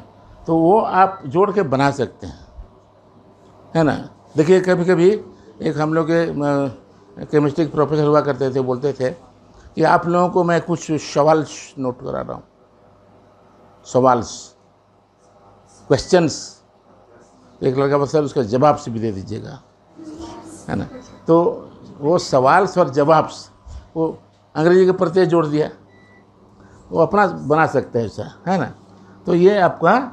तो वो आप जोड़ के बना सकते हैं, है ना। देखिए कभी कभी एक हम लोग के केमिस्ट्री के प्रोफेसर हुआ करते थे, बोलते थे कि आप लोगों को मैं कुछ सवाल नोट करा रहा हूँ, सवाल्स, क्वेश्चंस। एक लड़का बस सर उसका जवाब से भी दे दीजिएगा, है ना। तो वो सवाल और जवाब, वो अंग्रेजी के प्रत्यय जोड़ दिया, वो अपना बना सकते हैं ऐसा, है ना। तो ये आपका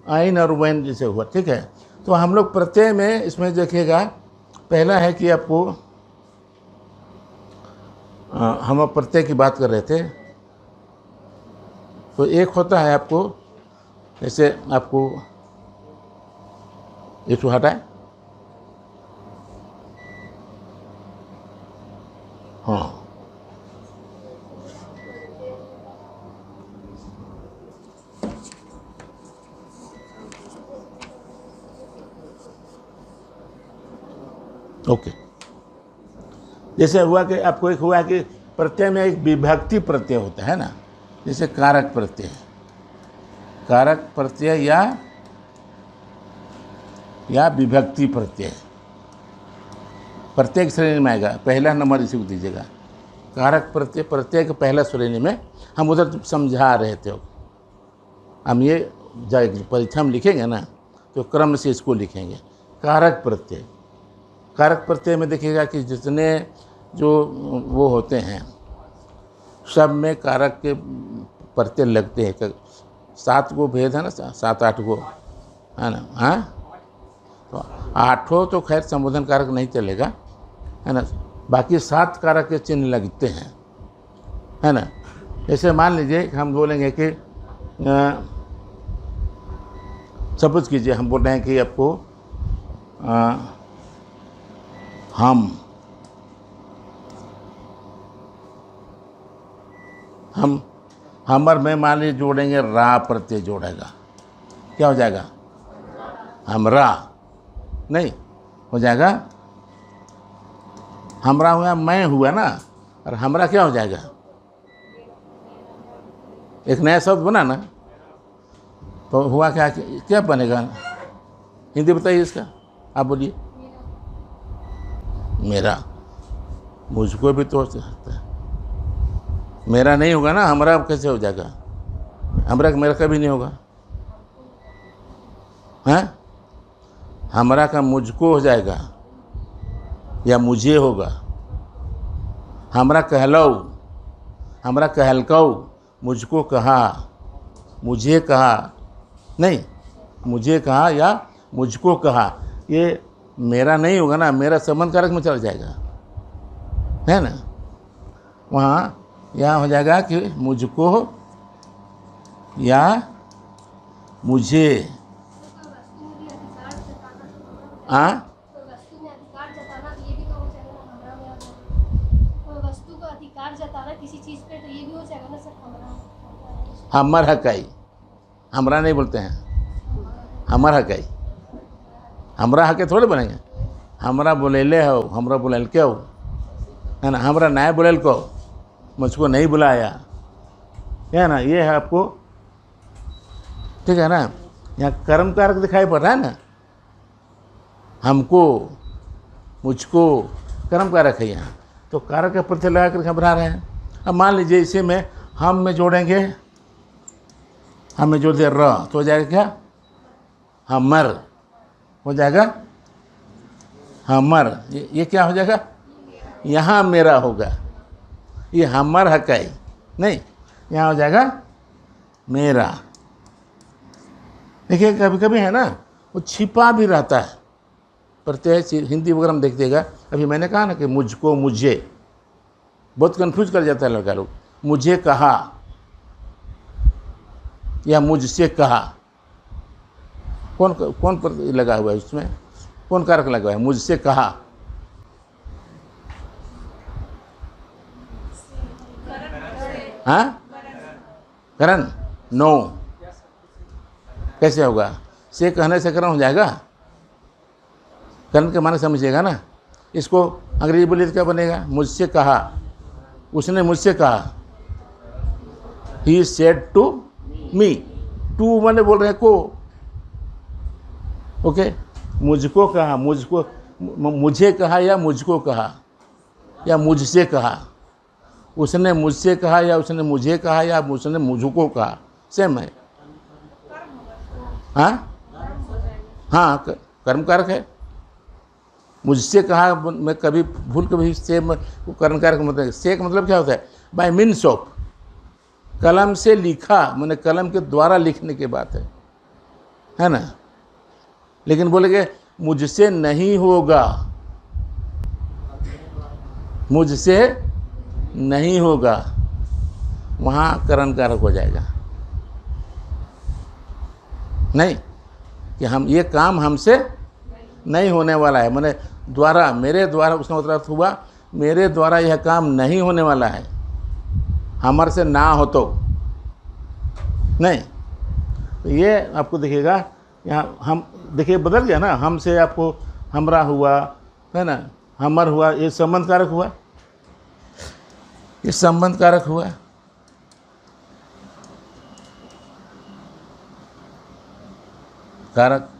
आइन और वैन जैसे हुआ, ठीक है। तो हम लोग प्रत्यय में इसमें देखिएगा, पहला है कि आपको हम अब प्रत्यय की बात कर रहे थे, तो एक होता है आपको, जैसे आपको ये तो हटाए, हाँ, ओके। जैसे हुआ कि आपको एक हुआ कि प्रत्यय में एक विभक्ति प्रत्यय होता है ना, जैसे कारक प्रत्यय, कारक प्रत्यय या विभक्ति प्रत्यय प्रत्येक श्रेणी में आएगा। पहला नंबर इसी को दीजिएगा, कारक प्रत्यय, प्रत्यय के पहला श्रेणी में। हम उधर समझा रहे थे, हम ये परीक्षा में लिखेंगे ना तो क्रम से इसको लिखेंगे। कारक प्रत्यय, कारक प्रत्यय में देखिएगा कि जितने जो वो होते हैं सब में कारक के प्रत्यय लगते हैं। 7 गो भेद है ना, 7-8 गो है ना, हाँ, तो 8 तो खैर संबोधन कारक नहीं चलेगा, है ना, बाकी 7 कारक के चिन्ह लगते हैं, है ना। जैसे मान लीजिए हम बोलेंगे कि सपोज कीजिए हम बोल रहे हैं कि आपको हमर में मान लीजिए जोड़ेंगे, रा प्रत्यय जोड़ेगा, क्या हो जाएगा, हमरा, नहीं हो जाएगा, हमरा हुआ, मैं हुआ ना, और हमरा क्या हो जाएगा, एक नया शब्द बना ना, तो हुआ क्या, क्या बनेगा, हिंदी बताइए इसका, आप बोलिए। मेरा, मुझको भी तो हो सकता है, मेरा नहीं होगा ना, हमरा कैसे हो जाएगा, हमरा मेरा कभी नहीं होगा, हैं, हमरा का मुझको हो जाएगा या मुझे होगा। हमरा कहलऊ, हमरा कहलकऊ, मुझको कहा, मुझे कहा, नहीं, मुझे कहा या मुझको कहा, ये मेरा नहीं होगा ना, मेरा संबंध कारक में चला जाएगा, है ना। वहाँ यहाँ हो जाएगा कि मुझको या मुझे, किसी चीज पे, तो ये भी हो जाएगा ना सर, हमर हकाई, हमरा नहीं बोलते हैं, हमर हकाई, हमरा हके थोड़े बनेंगे, हमरा बोलेले हो, हमरा बोलेल के हो, है ना, हमरा नया बोलेल को, मुझको नहीं बुलाया, है ना, ये है आपको, ठीक है ना। यहाँ कर्म कारक दिखाई पड़ रहा है ना, हमको, मुझको, कर्म कारक है यहाँ, तो कारक का प्रत्यय लगा कर घबरा रहे हैं। अब मान लीजिए इसे में हम में जोड़ेंगे, हम में जोड़ दिया र, तो हो जाएगा क्या, हमर हो जाएगा, हमर, ये क्या हो जाएगा, यहाँ मेरा होगा, ये हमर हकाई, नहीं, यहाँ हो जाएगा मेरा। देखिए कभी कभी है ना, वो छिपा भी रहता है प्रत्यय, हिंदी वगैरह में देख देगा। अभी मैंने कहा ना कि मुझको, मुझे, बहुत कंफ्यूज कर जाता है लड़का लोग, मुझे कहा या मुझसे कहा, कौन कौन पर लगा हुआ है, उसमें कौन कारक लगा हुआ है, मुझसे कहा, हाँ, करण, नो, कैसे होगा, से कहने से करण हो जाएगा, करण के माने समझिएगा ना। इसको अंग्रेजी बोलिए तो क्या बनेगा, मुझसे कहा, उसने मुझसे कहा, he said to me, to माने बोल रहे हैं को, ओके, मुझको कहा, मुझको, मुझे कहा या मुझको कहा या मुझसे कहा, उसने मुझसे कहा या उसने मुझे कहा या उसने मुझको कहा, सेम है, हाँ, हाँ, कर्म कारक है। मुझसे कहा, मैं कभी भूल कभी से कर्म कारक मतलब, से का मतलब क्या होता है, बाय मीन्स ऑफ, कलम से लिखा, मैंने कलम के द्वारा लिखने की बात है ना। लेकिन बोलेंगे मुझसे नहीं होगा, मुझसे नहीं होगा, वहाँ करण कारक हो जाएगा। नहीं कि हम ये काम हमसे नहीं होने वाला है, मैंने द्वारा, मेरे द्वारा, उसका मतलब हुआ मेरे द्वारा यह काम नहीं होने वाला है, हमारे से ना हो तो नहीं। तो ये आपको दिखेगा यहाँ, हम देखिए बदल गया ना, हमसे आपको हमरा हुआ, है ना, हमर हुआ, ये संबंध कारक हुआ, ये संबंध कारक हुआ। कारक।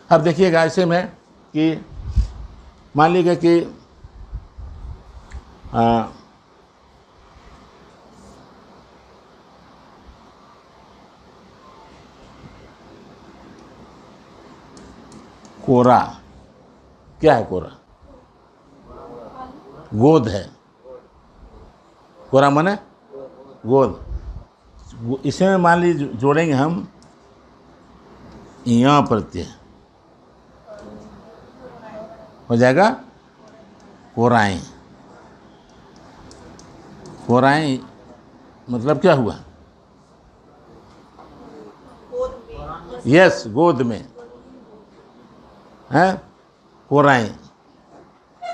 अब देखिएगा ऐसे में कि मान लीजिए कि कोरा, क्या है कोरा? गोद है। कोरा माने गोद। इसमें मान लीजिए जोड़ेंगे हम यहाँ प्रत्यय, हो जाएगा कोराएं। कोराएं मतलब क्या हुआ? यस, गोद में है कोराएं।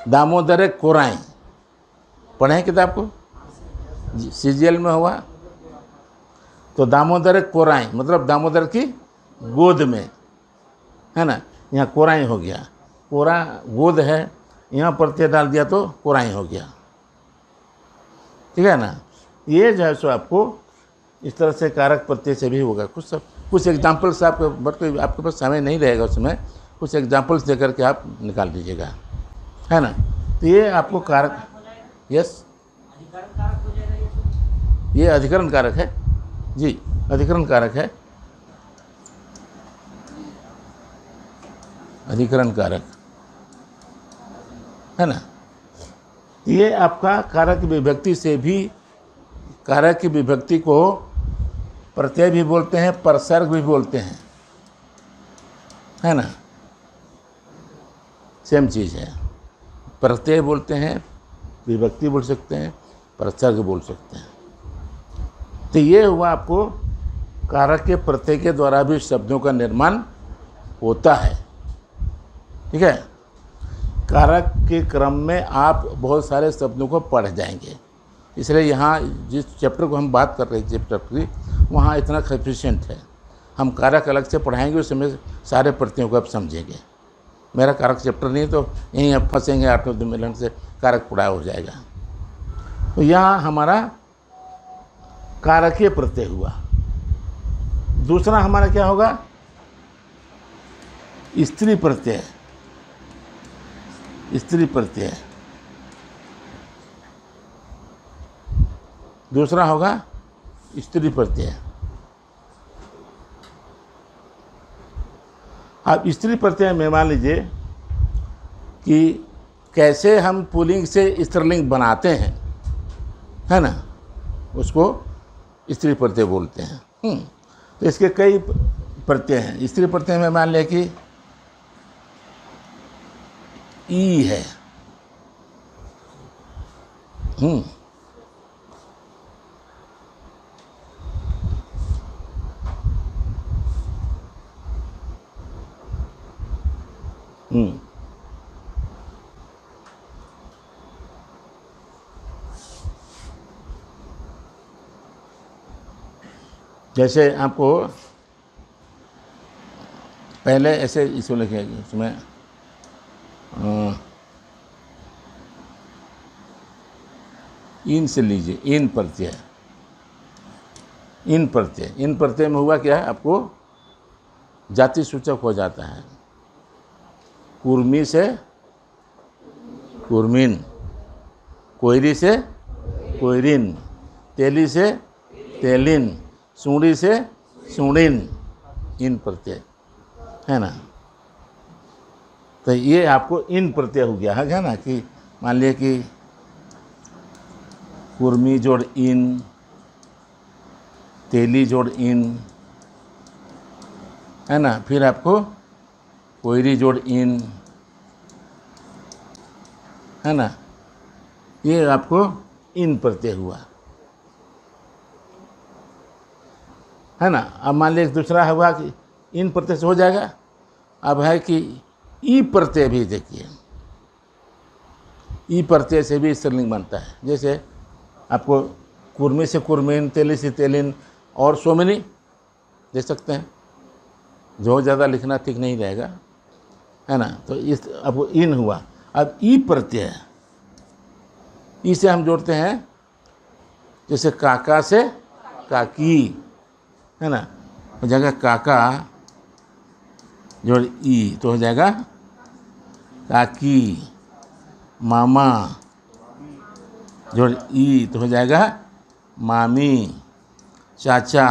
दामोदर कोराएं पढ़े हैं किताब को, सीजीएल में हुआ। तो दामोदर कोराएं मतलब दामोदर की गोद में, है ना, यहाँ कोराएं हो गया। कोरा गोद है, यहाँ प्रत्यय डाल दिया तो कोराएं हो गया। ठीक है ना। ये जो है सो आपको इस तरह से कारक प्रत्यय से भी होगा। कुछ एग्जाम्पल्स आपके पास समय नहीं रहेगा उसमें, कुछ एग्जाम्पल्स दे करके आप निकाल दीजिएगा, है ना। तो ये आपको कारक, यस, ये अधिकरण कारक है जी, अधिकरण कारक है, अधिकरण कारक है ना। ये आपका कारक विभक्ति से भी, कारक की विभक्ति को प्रत्यय भी बोलते हैं, परसर्ग भी बोलते हैं, है ना, सेम चीज़ है। प्रत्यय बोलते हैं, विभक्ति बोल सकते हैं, परसर्ग बोल सकते हैं। तो ये हुआ आपको कारक के प्रत्यय के द्वारा भी शब्दों का निर्माण होता है। ठीक है। कारक के क्रम में आप बहुत सारे शब्दों को पढ़ जाएंगे, इसलिए यहाँ जिस चैप्टर को हम बात कर रहे हैं, चैप्टर की, वहाँ इतना सफिशिएंट है। हम कारक अलग से पढ़ाएंगे, उसमें सारे प्रत्ययों को आप समझेंगे। मेरा कारक चैप्टर नहीं है तो यहीं आप फंसेंगे, 8वें दिन मिलन से कारक पढ़ाया हो जाएगा। तो यहाँ हमारा कारकीय प्रत्यय हुआ। दूसरा हमारा क्या होगा? स्त्री प्रत्यय। स्त्री प्रत्यय दूसरा होगा स्त्री प्रत्यय। अब स्त्री प्रत्यय में मान लीजिए कि कैसे हम पुल्लिंग से स्त्रीलिंग बनाते हैं, है ना, उसको स्त्री प्रत्यय बोलते हैं। तो इसके कई प्रत्यय हैं। स्त्री प्रत्यय में मान लिया कि ई है, जैसे आपको पहले ऐसे इसको लिखे, इसमें इन से लीजिए, इन प्रत्यय। इन प्रत्यय, इन प्रत्यय में हुआ क्या है, आपको जाति सूचक हो जाता है। कुर्मी से कुर्मिन, कोयरी से कोयरिन, तेली से तेलिन, सूढ़ी से सूढ़िन, इन प्रत्यय, है ना। तो ये आपको इन प्रत्यय हो गया है ना, कि मान लिया कि कुर्मी जोड़ इन, तेली जोड़ इन, है ना, फिर आपको कोयरी जोड़ इन, है ना, ये आपको इन प्रत्यय हुआ, है ना। अब मान लीजिए दूसरा हुआ कि इन प्रत्यय से हो जाएगा। अब है कि ई प्रत्यय भी देखिए, ई प्रत्यय से भी स्त्रीलिंग बनता है। जैसे आपको कुर्मी से कुर्मीन, तेली से तेलिन और सोमिनी दे सकते हैं, जो ज़्यादा लिखना ठीक नहीं रहेगा, है ना। तो इस अब इन हुआ। अब ई प्रत्यय, ई से हम जोड़ते हैं, जैसे काका से काकी, है ना, हो जाएगा काका जोड़ ई, तो हो जाएगा काकी। मामा जोड़ ई, तो हो जाएगा मामी। चाचा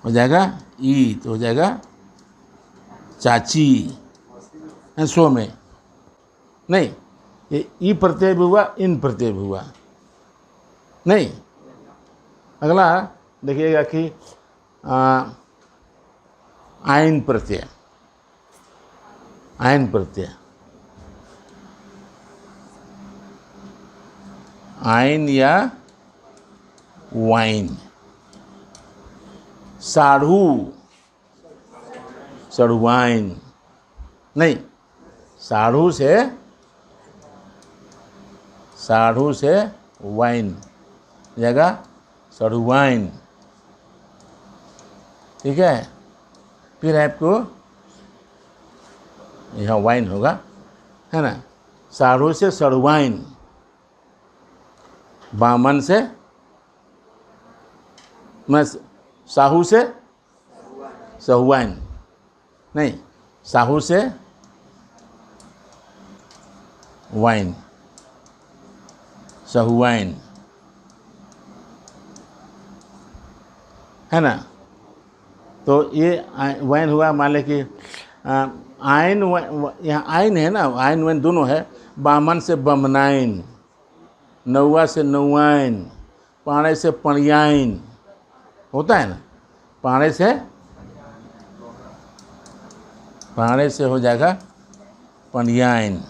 हो जाएगा ई, तो हो जाएगा चाची। सो में नहीं, ये ई प्रत्यय भी हुआ, इन प्रत्यय भी हुआ नहीं। अगला देखिएगा कि आइन प्रत्यय, आइन प्रत्यय, आइन या वाइन। साढ़ू, सड़ुवाइन नहीं, साढ़ू से वाइन जगह सड़ुवाइन, ठीक है। फिर आपको यहाँ वाइन होगा, है ना। साढ़ू से सड़ुवाइन, बामन से, मैं साहू से सहुआइन नहीं, साहू से वाइन, सहुआइन, है ना। तो ये वाइन हुआ। मान लें कि आइन, यहाँ आइन है ना, आइन वाइन दोनों है। बामन से बमनाइन, नौवा से नौवाइन, पाणे से पणियाइन होता है ना। पाणे से हो जाएगा पणियाइन।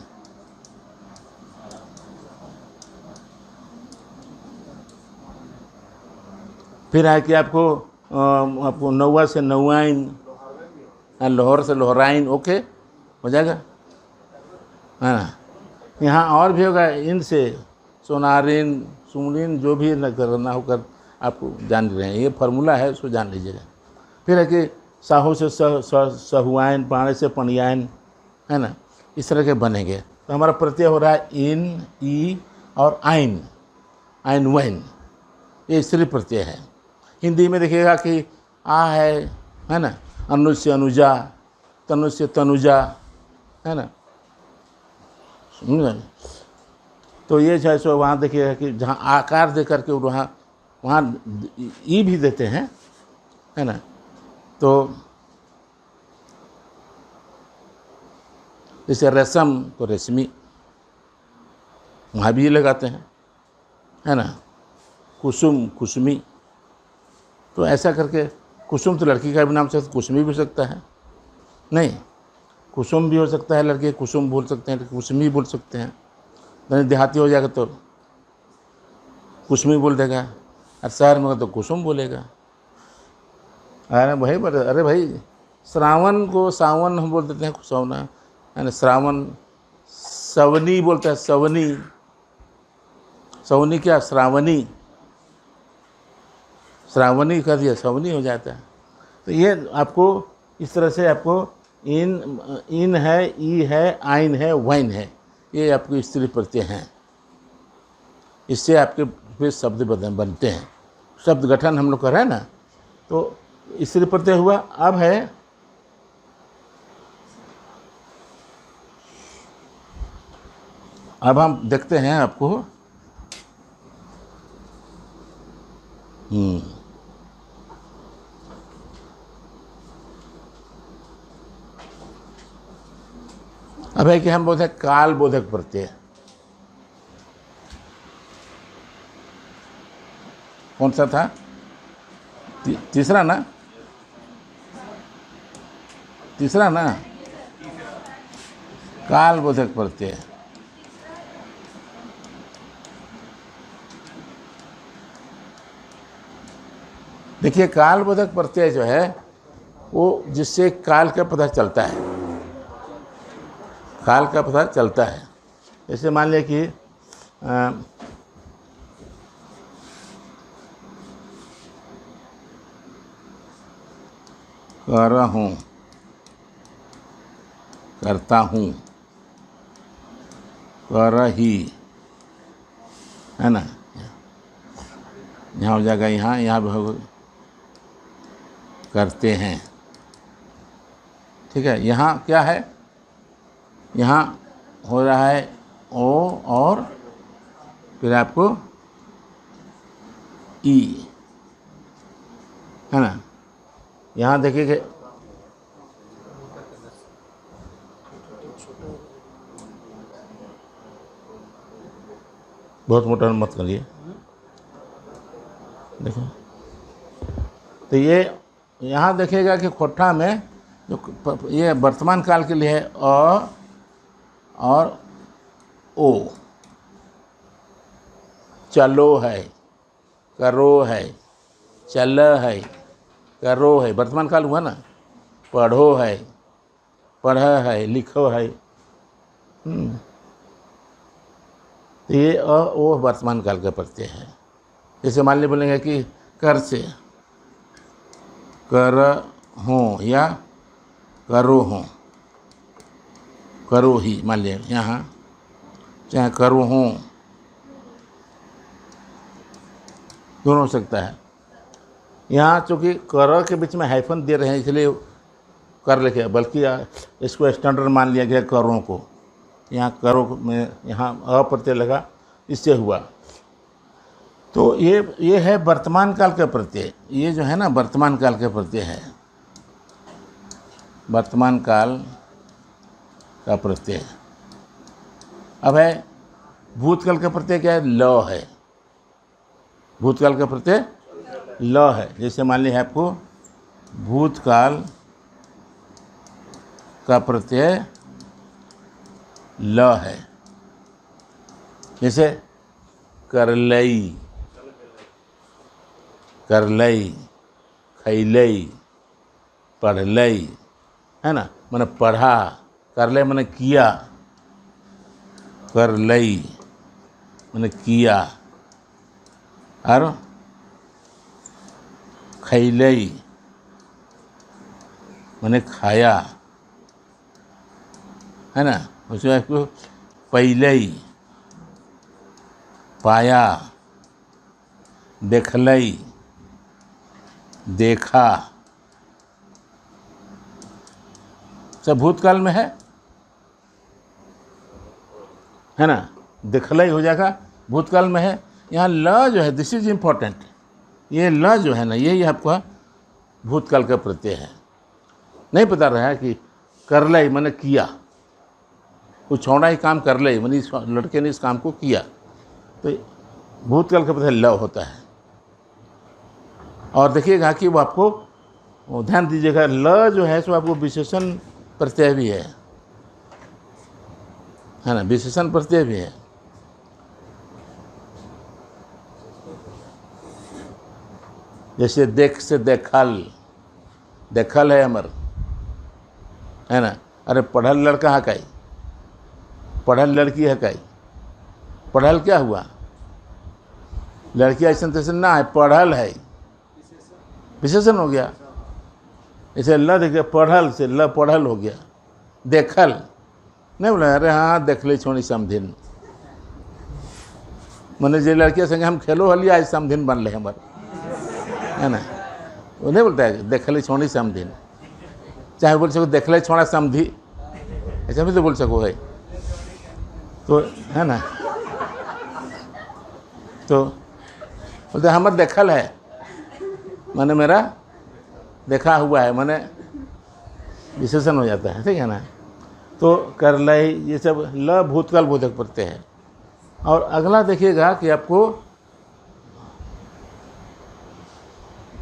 फिर है कि आपको नौवा से नौवाइन, लाहौर से लोहराइन, ओके हो जाएगा, है ना। यहाँ और भी होगा, इन से सोनारिन, सुमरिन, जो भी न करना होकर आपको जान रहे हैं, ये फार्मूला है, उसको जान लीजिएगा। फिर है कि साहू से सहुआइन, पाणे से पणियाइन, है ना, इस तरह के बनेंगे। तो हमारा प्रत्यय हो रहा है इन, ई और आइन, आइन वाइन, ये स्त्री प्रत्यय है। हिंदी में देखिएगा कि आ है ना, अनुज से अनुजा, तनुज से तनुजा, है ना। तो ये जो है सो वहाँ देखिएगा कि जहाँ आकार दे करके वहाँ ई भी देते हैं, है ना। तो जैसे रेशम तो रेशमी, वहाँ भी ये लगाते हैं, है ना। कुसुम, कुसुमी, तो ऐसा करके कुसुम तो लड़की का भी नाम से, कुसुमी भी हो सकता है नहीं, कुसुम भी हो सकता है, लड़के कुसुम बोल सकते हैं, कुसुमी बोल सकते हैं। नहीं देहाती हो जाएगा तो कुसुमी बोल देगा, और शहर में तो कुसुम बोलेगा। अरे भाई श्रावण को सावन हम बोल देते हैं, कुसौना, है ना। श्रावण, सवनी बोलते हैं, सवनी, सवनी क्या, श्रावणी, श्रावणी कर दिया, सवनी हो जाता है। तो ये आपको इस तरह से आपको इन है, ई है, आइन है, वाइन है, ये आपके स्त्री प्रत्यय हैं। इससे आपके फिर शब्द बनते हैं। शब्द गठन हम लोग कर रहे हैं ना, तो स्त्री प्रत्यय हुआ। अब है अब हम देखते हैं आपको अब है कि हम बोलते हैं काल बोधक प्रत्यय। कौन सा था? तीसरा ना, तीसरा ना, काल बोधक प्रत्यय। देखिए काल बोधक प्रत्यय जो है वो जिससे काल का पता चलता है, काल का पता चलता है। जैसे मान लिया कि कर हूँ, करता हूँ, कर ही, है ना, यहाँ हो जाएगा, यहाँ भी होगा करते हैं। ठीक है, यहाँ क्या है, यहाँ हो रहा है ओ और फिर आपको ई, है ना। यहाँ देखिए बहुत मोटा मत करिए, देखो तो ये यहाँ देखिएगा कि खोट्ठा में जो ये वर्तमान काल के लिए है अ और ओ, चलो है, करो है, चल है, करो है, वर्तमान काल हुआ ना। पढ़ो है, पढ़ है, लिखो है। तो ये अ ओ वर्तमान काल का प्रत्यय है। जैसे मान लीजिए बोलेंगे कि कर से कर हूँ या करो हूँ, करो ही, मान लिया यहाँ चाहे करो हूँ, दोनों हो सकता है। यहाँ चूँकि कर के बीच में हाइफन दे रहे हैं इसलिए कर लिखे, बल्कि इसको स्टैंडर्ड मान लिया गया करों को। यहाँ करो में यहाँ अ प्रत्यय लगा, इससे हुआ। तो ये है वर्तमान काल का प्रत्यय। ये जो है ना वर्तमान काल का प्रत्यय है, वर्तमान काल का प्रत्यय। अब है भूतकाल का प्रत्यय क्या है, ल है। भूतकाल का प्रत्यय ल है। जैसे मान लीजिए आपको भूतकाल का प्रत्यय ल है। जैसे करलई, करलई, खैलई, पढ़लई, है ना, मैंने पढ़ा। करलई मैंने किया, करलई मैंने किया, और खैलई मैंने खाया, है ना। उसमें आपको पैलई, पाया, देखलई, देखा, सब भूतकाल में है ना। देखलई हो जाएगा, भूतकाल में है। यहाँ ल जो है, दिस इज इम्पोर्टेंट। ये ल जो है ना, यही आपका भूतकाल का प्रत्यय है। नहीं पता रहा है कि करलई मैंने किया, कुछ छोड़ा ही काम कर ले, मैंने इस लड़के ने इस काम को किया, तो भूतकाल का प्रत्यय ल होता है। और देखिएगा कि वो आपको ध्यान दीजिएगा, ल जो है सो आपको विशेषण प्रत्यय भी है ना, विशेषण प्रत्यय भी है। जैसे देख से देखल, देखल है अमर, है ना। अरे पढ़ल लड़का है काई, पढ़ल लड़की है काई। पढ़ल क्या हुआ, लड़की ऐसा तैसे ना है, पढ़ल है, विशेषण हो गया। इसे ल देखिए, पढ़ल से ल पढ़ल हो गया। देखल नहीं बोला, अरे हाँ देख ले छोड़ी समधिन, मैंने जे लड़किया संगे हम खेलो हली आज समधिन बन ले हमारे, है ना। वो नहीं बोलता है देख ले छोड़ी समधिन, चाहे बोल सको देख ले छोड़ा समधी, ऐसा भी तो बोल सको है, तो है ना। तो बोलते हमारा देखल है, मैंने मेरा देखा हुआ है, मैंने विशेषण हो जाता है, ठीक है ना। तो करलई, ये सब ल भूतकाल बोधक प्रत्यय है। और अगला देखिएगा कि आपको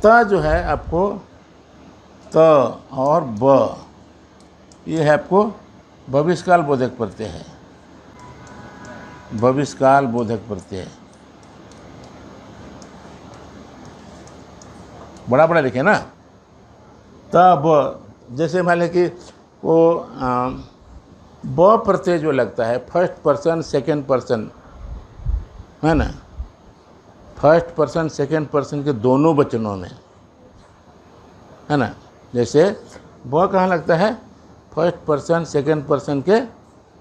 त जो है, आपको त और ब, ये है आपको भविष्यकाल बोधक प्रत्यय है, भविष्यकाल बोधक प्रत्यय। बड़ा बड़ा लिखे ना। तब जैसे मान लें कि वो ब प्रत्यय जो लगता है फर्स्ट पर्सन सेकंड पर्सन, है ना, फर्स्ट पर्सन सेकंड पर्सन के दोनों वचनों में, है ना। जैसे ब कहाँ लगता है? फर्स्ट पर्सन सेकंड पर्सन के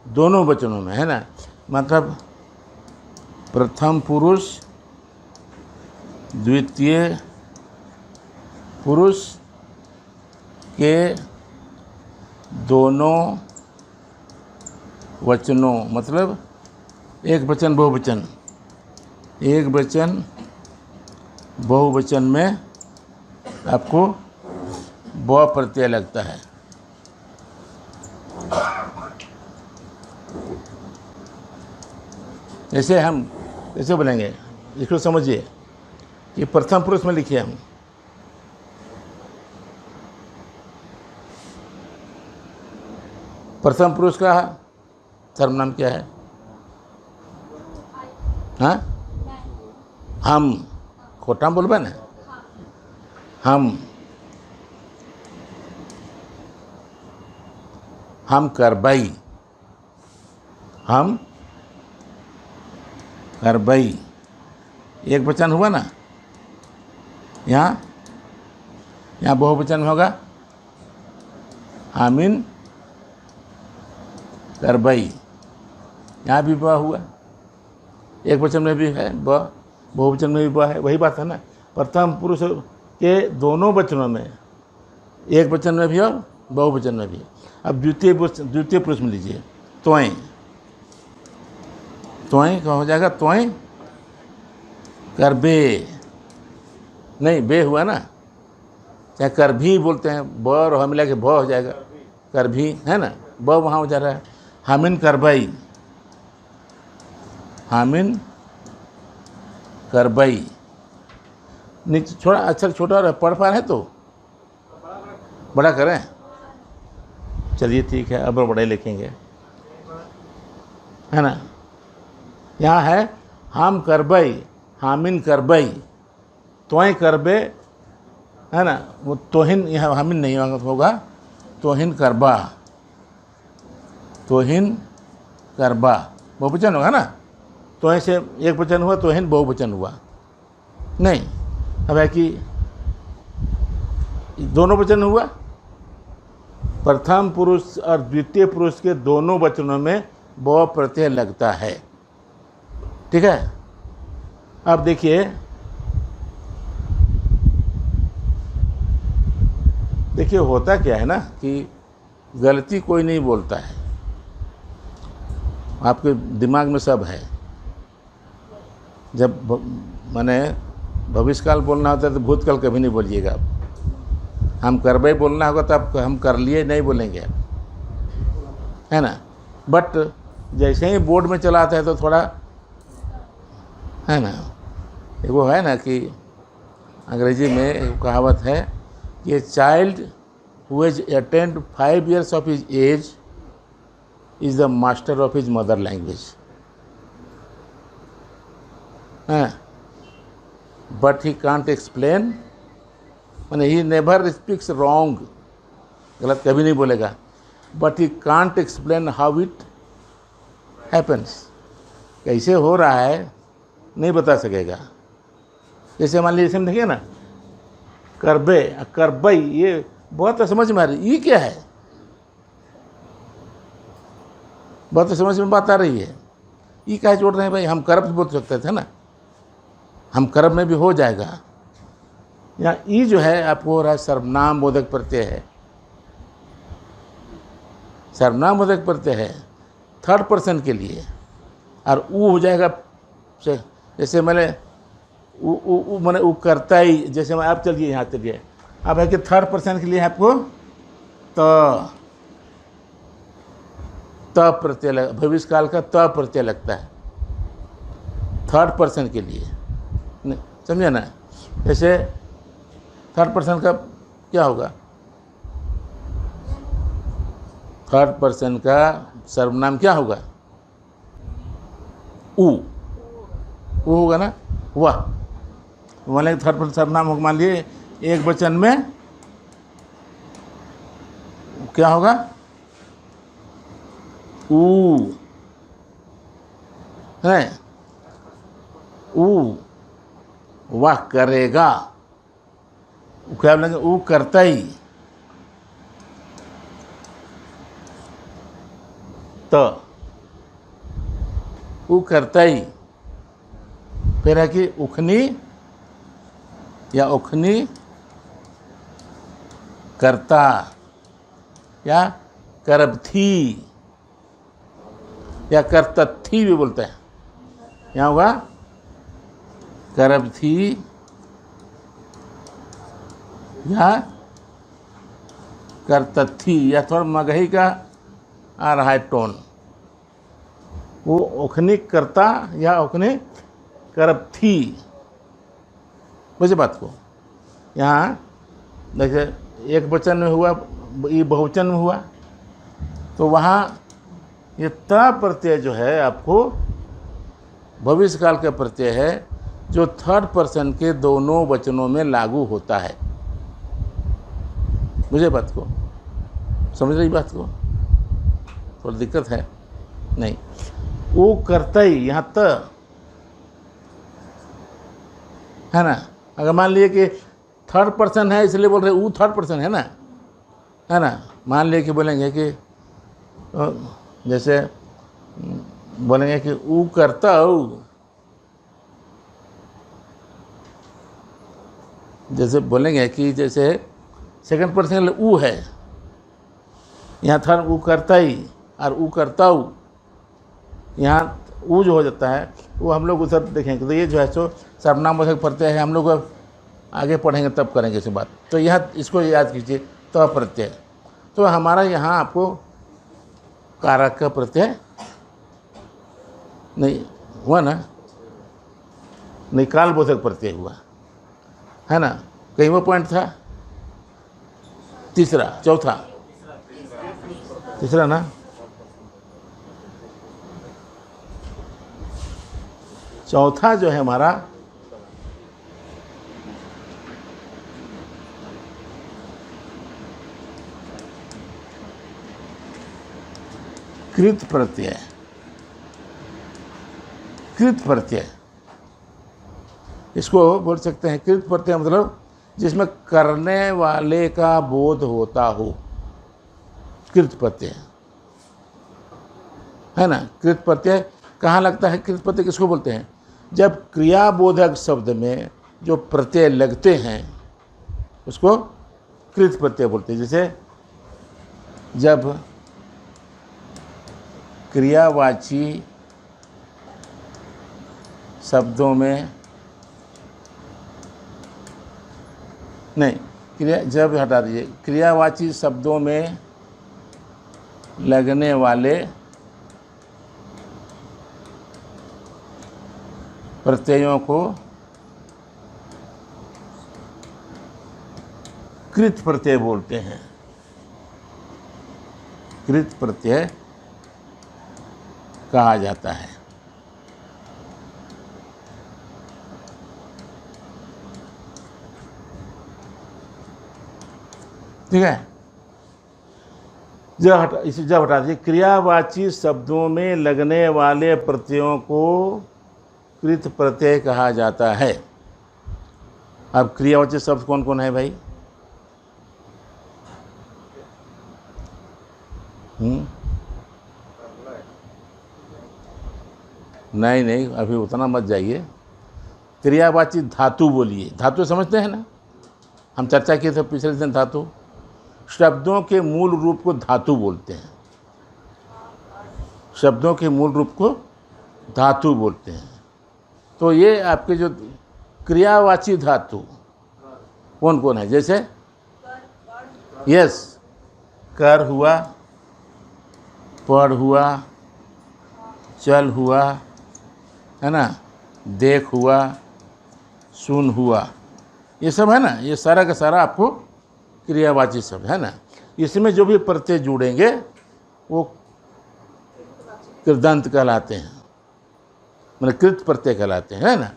दोनों वचनों में, है ना। मतलब प्रथम पुरुष द्वितीय पुरुष के दोनों वचनों, मतलब एक वचन बहुवचन, एक वचन बहुवचन में आपको ब प्रत्यय लगता है। जैसे हम कैसे बोलेंगे, इसको समझिए कि प्रथम पुरुष में लिखिए हम, प्रथम पुरुष का सर्वनाम क्या है? हाँ, हम, खोटा बोलबे ना, हम करबई, हम करबई, एक वचन हुआ ना। यहाँ बहुवचन में होगा हामिन करबई, यहाँ भी ब हुआ, एक वचन में भी है ब, बहुवचन में भी ब है। वही बात है ना, प्रथम पुरुष के दोनों वचनों में, एक वचन में भी और बहुवचन में भी। अब द्वितीय पुरुष में लीजिए, त्वयं, त्वयं क्या हो जाएगा? त्वयं करबे, नहीं बे हुआ ना, चाहे कर भी बोलते हैं, ब और ह मिला के भ हो जाएगा, कर भी, है ना, ब वहाँ हो जा रहा है। हामिन करबई, हामिन करबई, नीचे छोटा अक्षर छोटा और पढ़ पा रहे तो बड़ा करें। चलिए ठीक है, अब बड़े लिखेंगे, है ना। यहाँ है हम करबई, हामिन करबई, त्वयं करबे, है ना। वो तोहिन, यहाँ हामिन नहीं होगा, तोहिन करबा, तोहिन करबा, बहुवचन होगा ना। त्वयं से एक वचन हुआ, तोहिन बहुवचन हुआ नहीं। अब है कि दोनों वचन हुआ, प्रथम पुरुष और द्वितीय पुरुष के दोनों वचनों में ब प्रत्यय लगता है। ठीक है। अब देखिए, होता क्या है ना कि गलती कोई नहीं बोलता है, आपके दिमाग में सब है। जब माने भविष्यकाल बोलना होता है तो भूतकाल कभी नहीं बोलिएगा आप। हम करबे बोलना होगा तो आप हम कर लिए नहीं बोलेंगे, है ना। बट जैसे ही बोर्ड में चला आता है तो थोड़ा, है ना, वो है ना कि अंग्रेजी में एक कहावत है कि a child who has attend 5 years of his age is the master of his mother language, but he can't explain, मैंने ही नेवर स्पीक्स रॉन्ग, गलत कभी नहीं बोलेगा, but he can't explain how it happens, कैसे हो रहा है नहीं बता सकेगा। जैसे मान लीजिए, देखिए ना, करबे करबई, ये बहुत समझ में आ रही, ये क्या है, बहुत समझ में बात आ रही है। ये क्या जोड़ रहे हैं भाई, हम करब बोल सकते थे ना, हम करब में भी हो जाएगा। यहाँ ई जो है आपको हो रहा है सर्वनाम बोधक प्रत्यय है, सर्वनाम बोधक प्रत्यय है थर्ड पर्सन के लिए, और ऊ हो जाएगा जैसे मैंने मैंने ऊ करता ही, जैसे मैं आप चलिए यहाँ चलिए, अब है कि थर्ड पर्सन के लिए आपको त प्रत्यय लग, भविष्यकाल का त प्रत्यय लगता है थर्ड पर्सन के लिए, समझे ना। जैसे थर्ड पर्सन का क्या होगा, थर्ड पर्सन का सर्वनाम क्या होगा? ऊ होगा ना, वह। मान लीजिए थर्ड पर्सन सर्वनाम होगा, मान लिए एक वचन में क्या होगा? ऊ है, ऊ वह करेगा, क्या बोलेंगे? ऊ करता ही। तो ऊ करता ही, फिर है कि उखनी या उखनी करता या करबथी या करतथी भी बोलते हैं। यहाँ होगा करबथी या करतथी, या थोड़ा मगही का आ रहा है टोन। वो उखनी करता या उखनी करबथी, मुझे बात को। यहाँ देखिए एक वचन में हुआ, ये बहुवचन में हुआ, तो वहाँ ये ता प्रत्यय जो है आपको भविष्य काल का प्रत्यय है, जो थर्ड पर्सन के दोनों वचनों में लागू होता है। मुझे बात को समझ रही, बात को थोड़ी दिक्कत है नहीं? वो करता ही, यहाँ त है ना। अगर मान लिए कि थर्ड पर्सन है इसलिए बोल रहे वो थर्ड पर्सन है ना। मान लिए कि बोलेंगे कि जैसे बोलेंगे कि ऊ करता हो, जैसे बोलेंगे कि जैसे सेकंड पर्सन ऊ है, यहाँ थर्ड ऊ करता ही और ऊ करता हूँ, यहाँ ऊ जो हो जाता है वो हम लोग उधर देखेंगे। तो ये जो है सो सर्वनामवाचक प्रत्यय है, हम लोग आगे पढ़ेंगे तब करेंगे इसे बात। तो यहाँ इसको याद कीजिए, तो प्रत्यय। तो हमारा यहाँ आपको कारक का प्रत्यय नहीं हुआ ना, नहीं कालबोधक प्रत्यय हुआ है ना। कहीं वो पॉइंट था, तीसरा ना। चौथा जो है हमारा कृत प्रत्यय। कृत प्रत्यय इसको बोल सकते हैं। कृत प्रत्यय मतलब जिसमें करने वाले का बोध होता हो, कृत प्रत्यय है ना। कृत प्रत्यय कहाँ लगता है? कृत प्रत्यय किसको बोलते हैं? जब क्रियाबोधक शब्द में जो प्रत्यय लगते हैं उसको कृत प्रत्यय बोलते हैं। जैसे जब क्रियावाची शब्दों में नहीं, जब हटा दीजिए, क्रियावाची शब्दों में लगने वाले प्रत्ययों को कृत प्रत्यय बोलते हैं। कृत प्रत्यय कहा जाता है। ठीक है। जब हटा दीजिए, क्रियावाची शब्दों में लगने वाले प्रत्ययों को कृत प्रत्यय कहा जाता है। अब क्रियावाची शब्द कौन कौन है भाई? नहीं, अभी उतना मत जाइए। क्रियावाची धातु बोलिए। धातु समझते हैं ना, हम चर्चा किए थे पिछले दिन। धातु शब्दों के मूल रूप को धातु बोलते हैं। शब्दों के मूल रूप को धातु बोलते हैं। तो ये आपके जो क्रियावाची धातु कौन कौन है? जैसे यस, कर हुआ, पढ़ हुआ, चल हुआ, है ना, देख हुआ, सुन हुआ, ये सब है ना। ये सारा का सारा आपको क्रियावाची शब्द है ना। इसमें जो भी प्रत्यय जुड़ेंगे वो कृदंत कहलाते हैं, मतलब कृत प्रत्यय कहलाते हैं, है ना।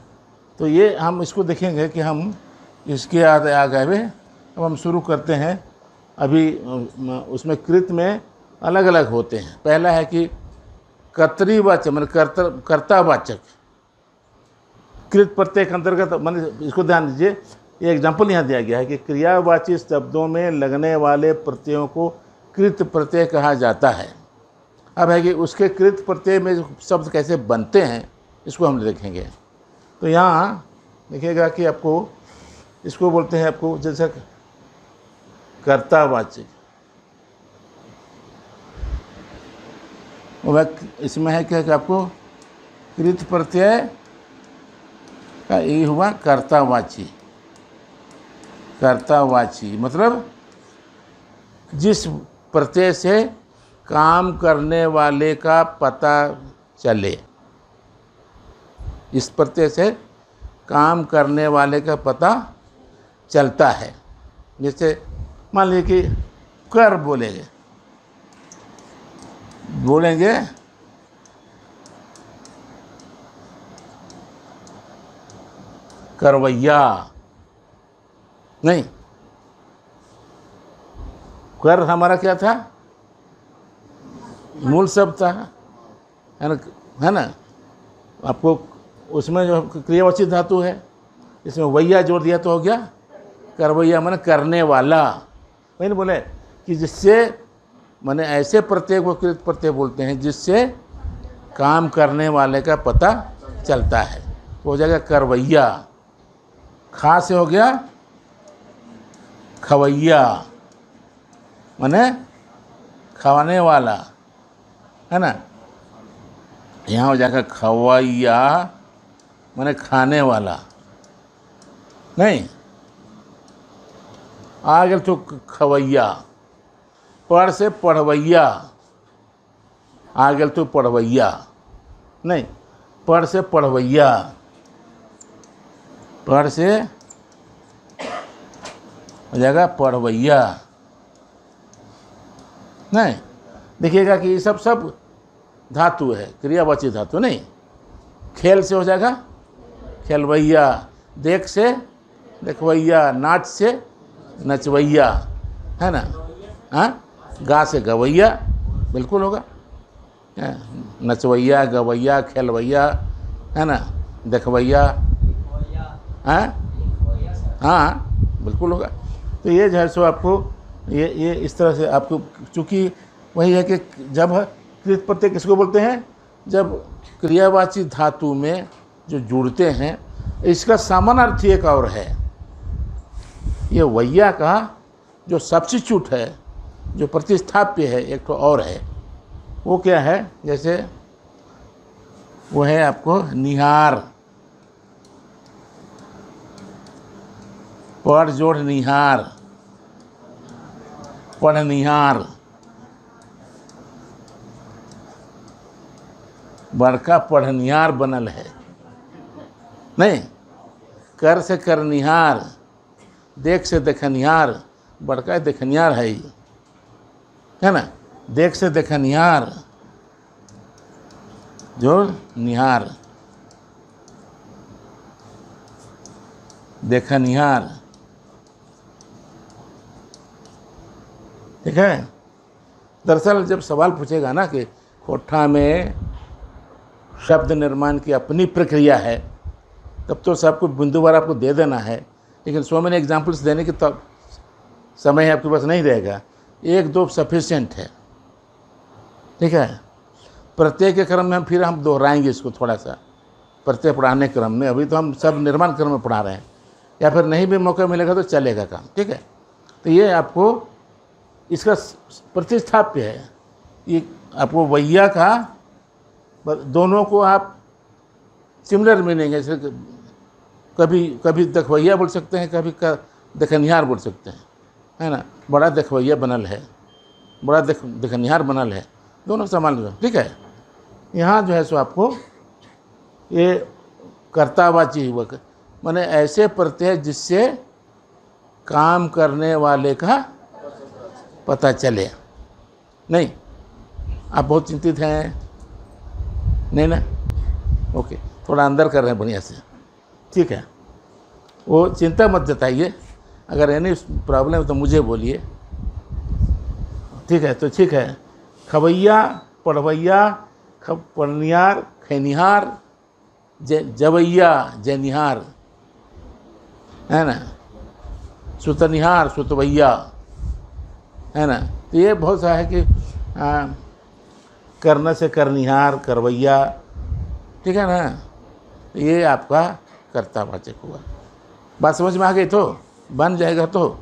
तो ये हम इसको देखेंगे कि हम इसके आगे में अब हम शुरू करते हैं। अभी उसमें कृत में अलग अलग होते हैं। पहला है कि कर्तृवाचक, मतलब कर्तावाचक कृत प्रत्यय के अंतर्गत, मैंने इसको ध्यान दीजिए, ये एग्जाम्पल यहाँ दिया गया है कि क्रियावाची शब्दों में लगने वाले प्रत्ययों को कृत प्रत्यय कहा जाता है। अब है कि उसके कृत प्रत्यय में शब्द कैसे बनते हैं इसको हम देखेंगे। तो यहाँ देखिएगा कि आपको इसको बोलते हैं, आपको जैसे कर्तावाचक, इसमें है क्या कि आपको कृत प्रत्यय का ये हुआ कर्तावाची। कर्तावाची मतलब जिस प्रत्यय से काम करने वाले का पता चले, इस प्रत्यय से काम करने वाले का पता चलता है। जैसे मान लीजिए कि कर बोलेंगे करवैया, नहीं, कर हमारा क्या था, मूल शब्द था, है ना। आपको उसमें जो क्रियावाची धातु है, इसमें वैया जोड़ दिया तो हो गया करवैया, माने करने वाला। वही ना बोले कि जिससे, माने ऐसे प्रत्यय को कृत प्रत्यय बोलते हैं जिससे काम करने वाले का पता चलता है, तो हो जाएगा करवैया। खा से हो गया खवैया, माने खवाने वाला, है ना। यहाँ हो जाएगा खवैया, माने खाने वाला। नहीं, आ गया तो खवैया, पढ़ से पढ़वैया, आ गया तो पढ़वैया, नहीं, पढ़ से पढ़वैया, पढ़ से हो जाएगा पढ़वैया। नहीं, देखिएगा कि ये सब धातु है, क्रियावाची धातु। नहीं, खेल से हो जाएगा खेलवैया, देख से देखवैया, नाच से नचवैया, है ना। हाँ, गा से गवैया, बिल्कुल होगा, नचवैया, गवैया, खेलवैया, है ना, देखवैया, हाँ बिल्कुल होगा। तो ये जो है सो आपको ये इस तरह से आपको, चूँकि वही है कि जब कृत प्रत्यय किसको बोलते हैं, जब क्रियावाची धातु में जो जुड़ते हैं। इसका सामान्य अर्थ एक और है, ये वैया का जो सब्स्टिट्यूट है, जो प्रतिस्थाप्य है, एक तो और है। वो क्या है, जैसे वो है आपको निहार, पढ़ जोड़ निहार, पढ़निहार, बड़का पढ़निहार बनल है। नहीं, कर से करनिहार, देख से देखनिहार, बड़का देखनिहार है ना। देख से देखनिहार, जो निहार, देखनिहार, ठीक है। दरअसल जब सवाल पूछेगा ना कि कोठा में शब्द निर्माण की अपनी प्रक्रिया है, तब तो सबको बिंदुवार आपको दे देना है, लेकिन सो मैनी एग्जाम्पल्स देने की तब समय आपके पास नहीं रहेगा, एक दो सफिशिएंट है, ठीक है। प्रत्यय के क्रम में हम दोहराएंगे इसको थोड़ा सा, प्रत्यय पढ़ाने क्रम में। अभी तो हम सब निर्माण क्रम में पढ़ा रहे हैं, या फिर नहीं भी मौका मिलेगा तो चलेगा काम, ठीक है। तो ये आपको इसका प्रतिस्थाप्य है, ये आपको वैया का, दोनों को आप सिमिलर मीनिंग है, कभी देखवैया बोल सकते हैं, कभी देखनिहार बोल सकते हैं, है ना। बड़ा देखवैया बनल है, बड़ा देखनिहार बनल है, दोनों समान, ठीक है। यहाँ जो है सो आपको ये कर्तावाची हुआ, माने ऐसे प्रत्यय जिससे काम करने वाले का पता चले। नहीं, आप बहुत चिंतित हैं? नहीं ना? ओके, थोड़ा अंदर कर रहे हैं बढ़िया से, ठीक है। वो चिंता मत जताइए, अगर एनी प्रॉब्लम है तो मुझे बोलिए, ठीक है? तो ठीक है, खवैया, पढ़वैया, पढ़निहार, खैनिहार, जवैया, जनिहार, है ना, सुतनिहार, सुतवैया, है ना। तो ये बहुत सा है कि करने से करनिहार, करवैया, ठीक है ना। ये आपका कर्तावाचक हुआ। बात समझ में आ गई? तो बन जाएगा। तो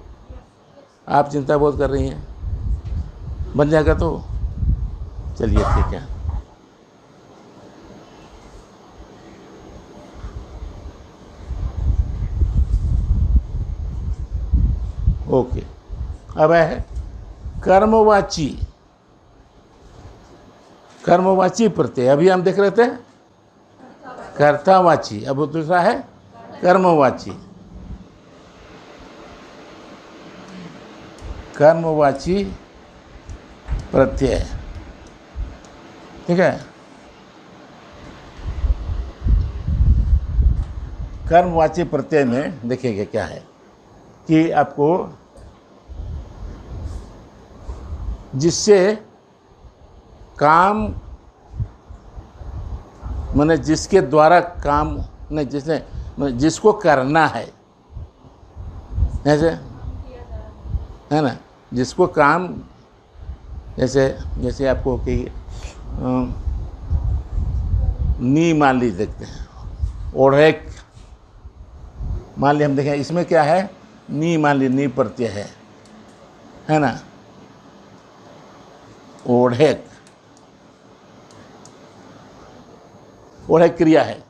आप चिंता बहुत कर रही हैं, बन जाएगा तो चलिए ठीक है। ओके, अब है कर्मवाची, कर्मवाची प्रत्यय। अभी हम देख रहे थे कर्तावाची, अब दूसरा है कर्मवाची। कर्मवाची प्रत्यय, ठीक है। कर्मवाची प्रत्यय में देखिएगा क्या है कि आपको जिससे काम, माने जिसके द्वारा काम, नहीं जिसने, जिसको करना है, ऐसे है ना, जिसको काम, जैसे आपको कि नी मान लीजिए, देखते हैं ओढ़ेक, मान लीजिए हम देखें इसमें क्या है, नी मान लीजिए, नी प्रत्यय है ना। ओढ़ेक, ओढ़ेक क्रिया है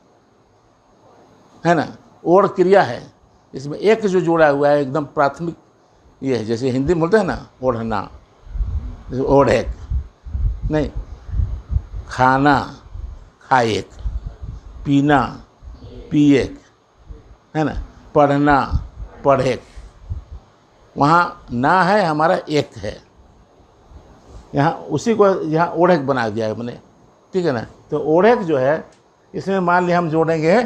ना, ओढ़ क्रिया है। इसमें एक जो जोड़ा हुआ है एकदम प्राथमिक, ये है जैसे हिंदी में बोलते हैं ना ओढ़ना, जैसे ओढ़ेक नहीं, खाना, खाएक, पीना, पिएक, है ना, पढ़ना, पढ़ेक। वहाँ ना है, हमारा एक है, यहाँ उसी को यहाँ ओढ़ेक बना दिया है मैंने, ठीक है ना। तो ओढ़ेक जो है, इसमें मान लिया हम जोड़ेंगे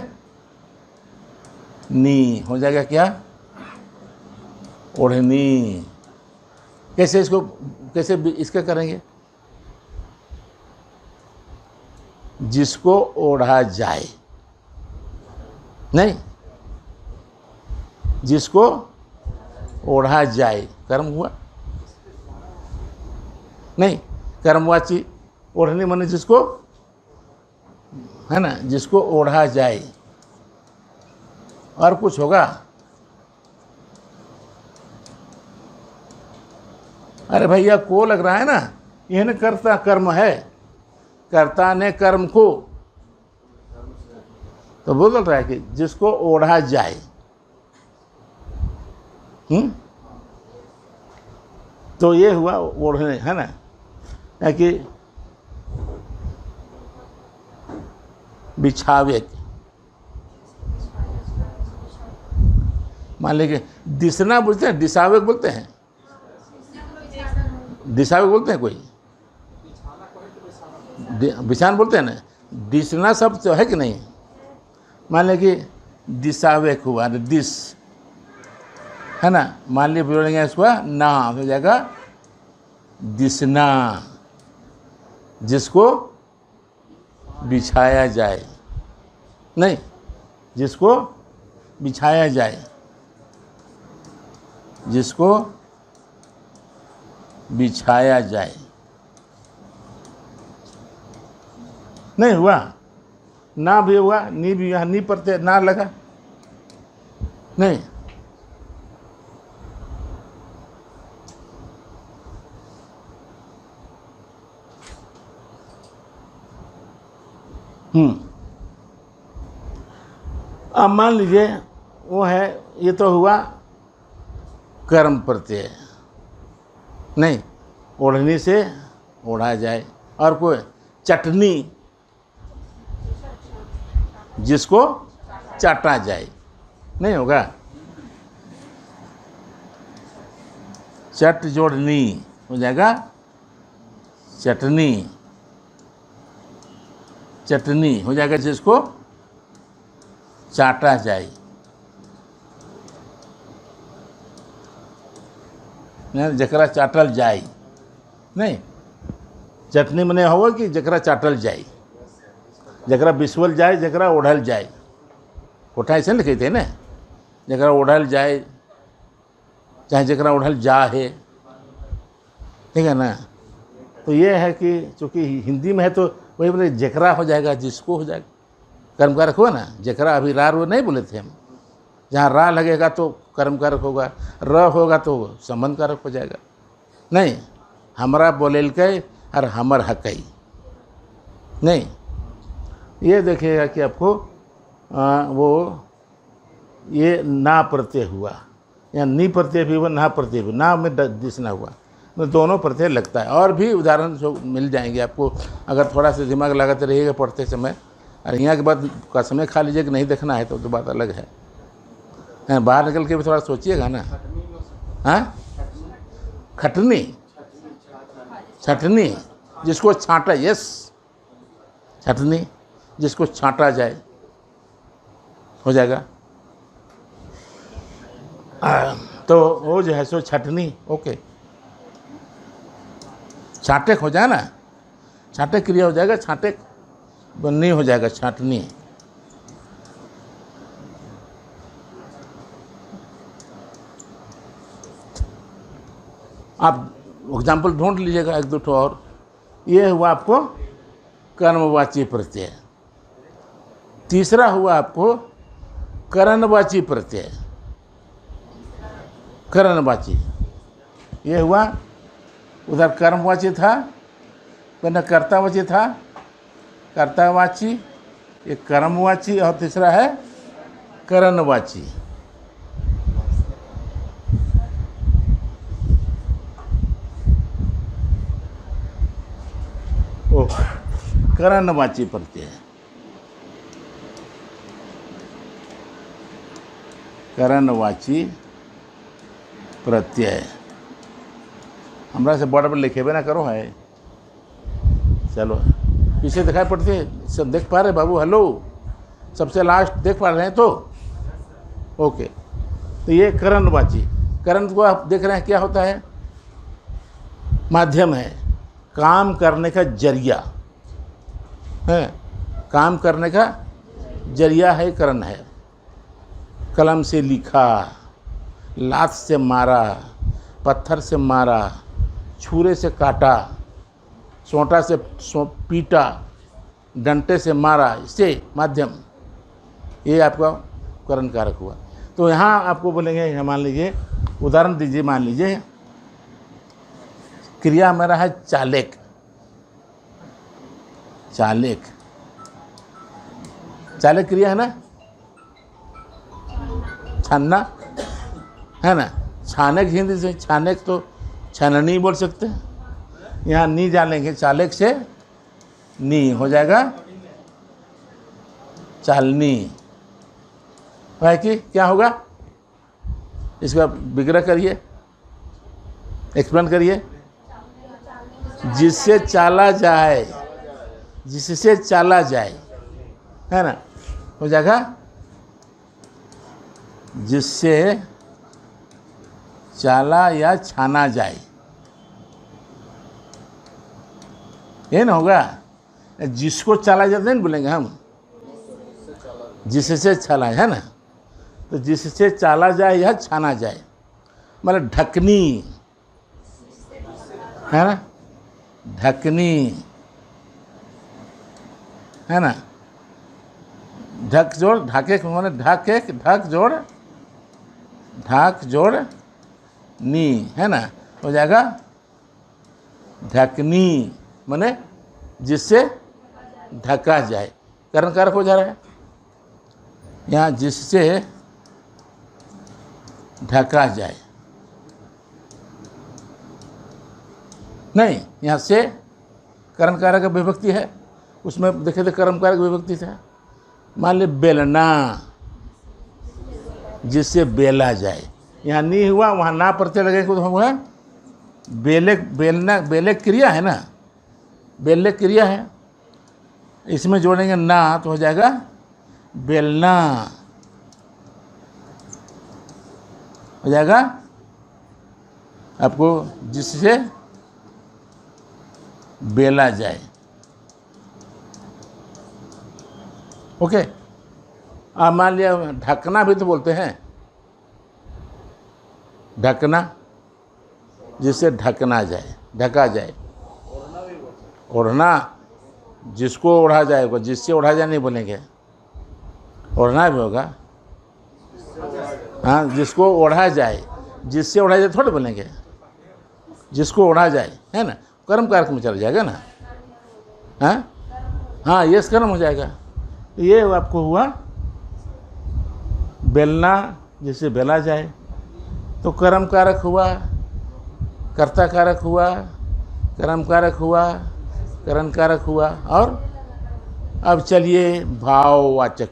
नी, हो जाएगा क्या, ओढ़नी। कैसे इसको, कैसे इसका करेंगे, जिसको ओढ़ा जाए, नहीं, जिसको ओढ़ा जाए, कर्म हुआ नहीं, कर्मवाची। ओढ़नी माने जिसको, है ना, जिसको ओढ़ा जाए। और कुछ होगा? अरे भैया को लग रहा है ना, यह न कर्ता कर्म है, कर्ता ने कर्म को, तो बोल रहा है कि जिसको ओढ़ा जाए। तो ये हुआ ओढ़ने, है ना, है कि बिछावे, मान लीजिए दिसना बोलते हैं, दिशावे बोलते हैं, दिशावे बोलते हैं कोई, बिछान बोलते हैं ना। दिसना शब्द तो है कि नहीं, मान लीजिए कि दिशावे हुआ, दिस, है ना, मान लीजिए बोलेंगे इसको ना, हो जाएगा दिसना, जिसको बिछाया जाए, नहीं, जिसको बिछाया जाए, जिसको बिछाया जाए। नहीं हुआ, ना भी हुआ, नी भी, यहाँ नी प्रत्यय ना लगा, नहीं, अब मान लीजिए वो है, ये तो हुआ कर्म प्रत्यय, नहीं, ओढ़नी से ओढ़ा जाए। और कोई चटनी, जिसको चाटा जाए, नहीं होगा, चट जोड़नी, हो जाएगा चटनी, चटनी हो जाएगा जिसको चाटा जाए, नहीं जकरा चाटल जाए, नहीं चटनी मने होगा कि जकरा चाटल जाए, जकरा बिस्वल जाए, जकरा ओढ़ल जाए। कोठा ऐसे लिखे थे ना, जकरा ओढ़ल जाए चाहे जकरा ओढ़ल जा है, ठीक है ना। तो ये है कि चूँकि हिंदी में है तो वही बोले जकरा हो जाएगा, जिसको हो जाएगा, कर्मकारक हुआ ना। जकरा अभी रा रो नहीं बोले थे हम, जहाँ रा लगेगा तो कर्मकारक होगा, र होगा तो संबंध कारक हो जाएगा। नहीं हमरा बोलेल के और हमर हकई, नहीं ये देखिएगा कि आपको वो ये ना प्रत्यय हुआ, या नी प्रत्यय भी हुआ, ना प्रत्यय भी, ना में दिसना हुआ, तो दोनों प्रत्यय लगता है। और भी उदाहरण जो मिल जाएंगे आपको, अगर थोड़ा सा दिमाग लगाते रहिएगा पढ़ते समय। और यहाँ के बाद का समय खा लीजिए कि नहीं देखना है तो बात अलग है। बाहर निकल के भी थोड़ा सोचिएगा ना। हाँ खटनी, छटनी जिसको छांटा, यस छटनी जिसको छांटा जाए हो जाएगा। तो वो जो है सो छटनी, ओके छाटेक हो जाए ना, छाटेक क्रिया हो जाएगा, छाटेक बननी हो जाएगा, छाटनी। आप एग्जाम्पल ढूंढ लीजिएगा एक दो ठो और। ये हुआ आपको कर्मवाची प्रत्यय। तीसरा हुआ आपको करणवाची प्रत्यय। करणवाची ये हुआ, उधर कर्मवाची था, पहले कर्तावाची था, कर्तावाची, ये कर्मवाची, और तीसरा है करणवाची। ओ करणवाची प्रत्यय, करणवाची प्रत्यय। हमरा से बड़ा बड़ा लिखेबे ना करो है। चलो पीछे दिखाई पड़ती है, सब देख पा रहे बाबू? हेलो, सबसे लास्ट देख पा रहे हैं तो ओके। तो ये करणवाची, करण को आप देख रहे हैं क्या होता है? माध्यम है, काम करने का जरिया है, काम करने का जरिया है, करण है। कलम से लिखा, लात से मारा, पत्थर से मारा, छुरे से काटा, सोंटा से पीटा, डंटे से मारा, इससे माध्यम, ये आपका करण कारक हुआ। तो यहाँ आपको बोलेंगे, मान लीजिए उदाहरण दीजिए, मान लीजिए क्रिया मेरा है चालेक। चालेक, चालेक क्रिया है ना, छानना है ना। छानेक हिंदी से छानेक तो छाननी बोल सकते हैं। यहाँ नी डालेंगे, चालेक से नी हो जाएगा चालनी। है कि क्या होगा? इसका विग्रह करिए, एक्सप्लेन करिए। जिससे चाला जाए, जिससे चाला जाए, है ना, हो जाएगा जिससे चाला या छाना जाए, ये ना होगा। जिसको चाला जाता है ना बोलेंगे हम, जिससे चाला है ना, तो जिससे चाला जाए या छाना जाए, मतलब ढकनी है ना, ढकनी है ना। ढक जोड़, ढाके माने ढाके, ढक जोड़, ढाक जोड़ नी, है ना, हो जाएगा ढकनी, माने जिससे ढका जाए, करण कारक हो जा रहा है। यहाँ जिससे ढका जाए, नहीं, यहाँ से करण कारक विभक्ति है, उसमें देखे थे कर्म कारक विभक्ति था। मान ली बेलना, जिससे बेला जाए, यहाँ नहीं हुआ, वहाँ ना प्रत्यय लगे तो हुआ बेले, बेलना, बेले क्रिया है ना, बेले क्रिया है, इसमें जोड़ेंगे ना तो हो जाएगा बेलना, हो जाएगा आपको जिससे बेला जाए। ओके। अब मान लिया ढकना भी तो बोलते हैं, ढकना जिससे ढकना जाए, ढका जाए। ओढ़ना जिसको ओढ़ा जाएगा, जिससे ओढ़ा जाए नहीं बोलेंगे, ओढ़ना भी होगा। हाँ, जिसको ओढ़ा जाए, जिससे ओढ़ा जाए थोड़े बोलेंगे, जिसको ओढ़ा जाए, है ना, कर्म कारक में चला जाएगा ना। हाँ हाँ, यस कर्म हो जाएगा। ये आपको हुआ बेलना जिससे बेला जाए, तो कर्म कारक हुआ, कर्ता कारक हुआ, कर्म कारक हुआ, करण कारक हुआ। और अब चलिए भाववाचक।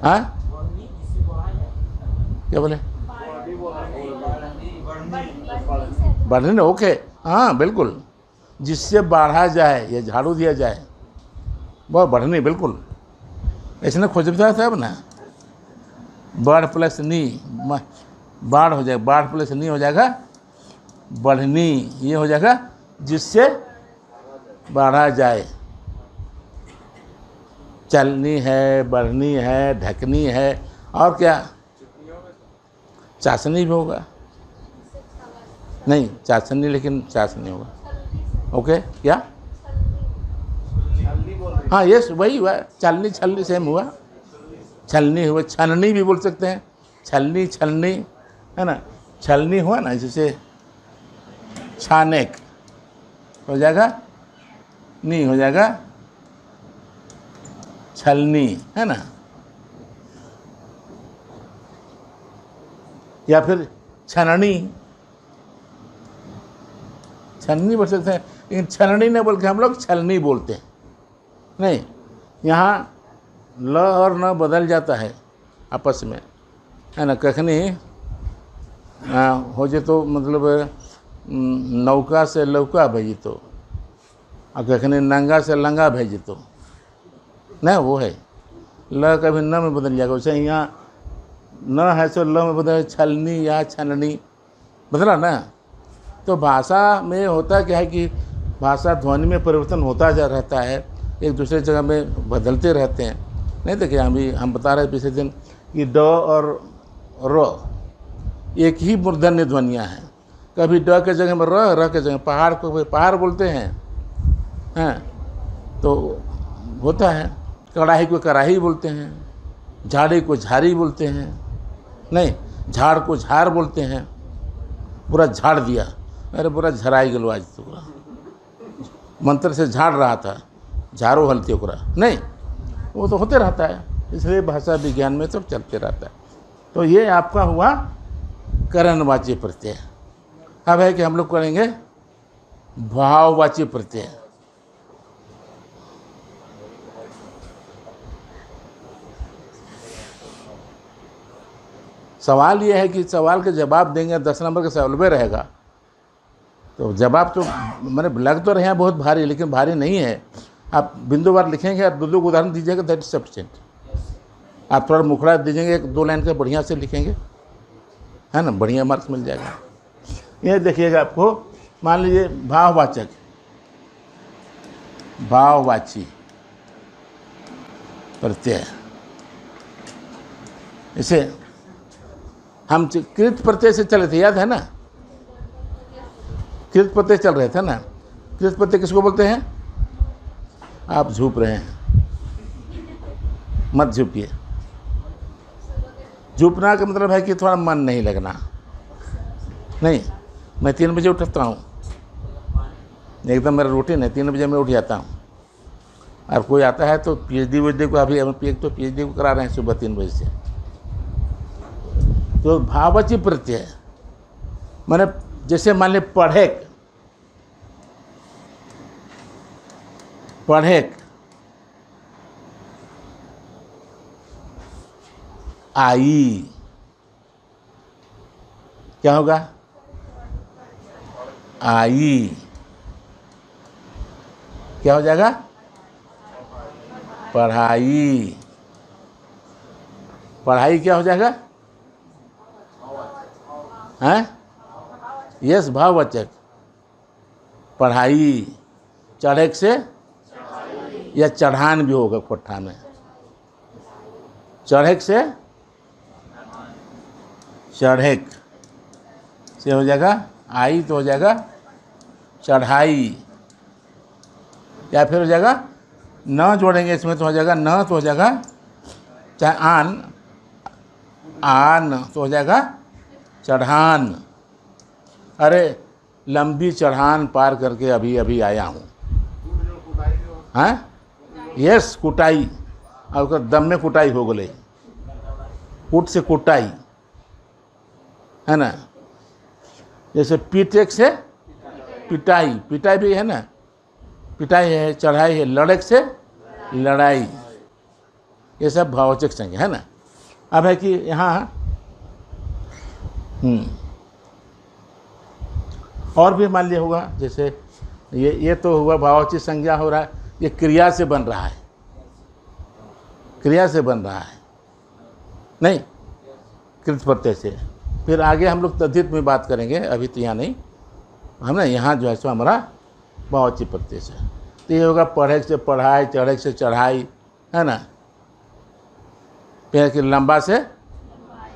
हाँ, क्या बोले? बढ़ने, ओके, हाँ बिल्कुल, जिससे बढ़ा जाए या झाड़ू दिया जाए, वह बढ़नी, बिल्कुल ऐसे खोज बताया था अब ना। बढ़ प्लस नी, बाढ़ हो जाएगा, बाढ़ प्लस नी हो जाएगा बढ़नी, ये हो जाएगा जिससे बढ़ा जाए। चलनी है, बढ़नी है, ढकनी है, और क्या? चाशनी भी होगा, नहीं चाशनी, लेकिन चाशनी होगा। ओके, क्या? हाँ यस, वही हुआ, चलनी छलनी सेम हुआ, छलनी हुआ, छलनी भी बोल सकते हैं, छलनी छलनी, है ना, छलनी हुआ ना, जैसे छानेक हो जाएगा, नहीं हो जाएगा छलनी, है ना। या फिर छननी, छलनी बोल सकते हैं, लेकिन छलनी नहीं बोल के हम लोग छलनी बोलते हैं। नहीं, यहाँ ल और न बदल जाता है आपस में, है ना। कखनी हो जाए तो मतलब नौका से लौका भेजी तो, और कखनी नंगा से लंगा भेजी तो, नहीं वो है ल कभी न में बदल जाएगा। वैसे यहाँ न है तो ल में बदल, छलनी या छननी बदला ना। तो भाषा में होता क्या है कि भाषा ध्वनि में परिवर्तन होता जा रहता है, एक दूसरे जगह में बदलते रहते हैं। नहीं तो क्या, हम बता रहे पिछले दिन कि ड और र एक ही मूर्धन्य ध्वनियाँ हैं। कभी ड के जगह में र के जगह पहाड़ को पहाड़ बोलते हैं, हैं तो होता है। कढ़ाई को कढ़ाई बोलते हैं, झाड़ी को झाड़ी बोलते हैं, नहीं झाड़ को झाड़ बोलते हैं। पूरा झाड़ दिया, अरे पूरा झराई गलो आज तो, पूरा मंत्र से झाड़ रहा था, झाड़ो हलती ओकरा, नहीं वो तो होते रहता है। इसलिए भाषा विज्ञान में सब चलते रहता है। तो ये आपका हुआ करणवाची प्रत्यय। अब है कि हम लोग करेंगे भाववाची प्रत्यय। सवाल ये है कि सवाल के जवाब देंगे, 10 नंबर का सवाल में रहेगा, तो जवाब तो मैंने लग तो रहे हैं बहुत भारी, लेकिन भारी नहीं है। आप बिंदुवार लिखेंगे और दो उदाहरण दीजिएगा, दैट इज सफिशिएंट। आप थोड़ा मुखड़ा दीजिएंगे, 1-2 लाइन का बढ़िया से लिखेंगे, है ना, बढ़िया मार्क्स मिल जाएगा। ये देखिएगा, आपको मान लीजिए भाववाचक, भाववाची प्रत्यय, इसे हम कृत प्रत्यय से चले थे, याद है ना, कृत प्रत्यय चल रहे थे ना। कृत प्रत्यय किसको बोलते हैं? आप झूप रहे हैं, मत झूपिए। झूपना का मतलब है कि थोड़ा मन नहीं लगना। नहीं, मैं 3 बजे उठता हूँ, एकदम मेरा रूटीन है, 3 बजे मैं उठ जाता हूँ। और कोई आता है तो पीएचडी वीएचडी को, अभी एक तो पीएचडी को करा रहे हैं सुबह 3 बजे से। तो भाववाची प्रत्यय मैंने, जैसे मान ली पढ़ेक, पढ़ेक, आई, क्या होगा? आई, क्या हो जाएगा? पढ़ाई, पढ़ाई क्या हो जाएगा? हैं? यस, भाववाचक। पढ़ाई चढ़क से या चढ़ान भी होगा कोठा में। चढ़क से चढ़क से हो जाएगा आई तो हो जाएगा चढ़ाई, या फिर हो जाएगा न जोड़ेंगे इसमें तो हो जाएगा न तो हो जाएगा चाहे आन तो हो जाएगा चढ़ान। अरे लंबी चढ़ान पार करके अभी अभी आया हूँ। हाँ यस, कुटाई, और उसका दम में कुटाई हो गई, कुट से कुटाई, है ना। जैसे पीटेक से पिटाई, पिटाई भी है ना, पिटाई है, चढ़ाई है, लड़क से लड़ाई, ये सब भाववाचक संज्ञा है ना। अब है कि यहाँ और भी मान लिया होगा, जैसे ये तो हुआ भाववाचक संज्ञा हो रहा है, ये क्रिया से बन रहा है, क्रिया से बन रहा है, नहीं कृत प्रत्यय से। फिर आगे हम लोग तद्धित में बात करेंगे, अभी तो यहाँ नहीं, हम ना यहाँ जो है सो हमारा भाववाचक प्रत्यय से। तो ये होगा पढ़क से पढ़ाई, चढ़क से चढ़ाई, है ना। फिर कि लंबा से,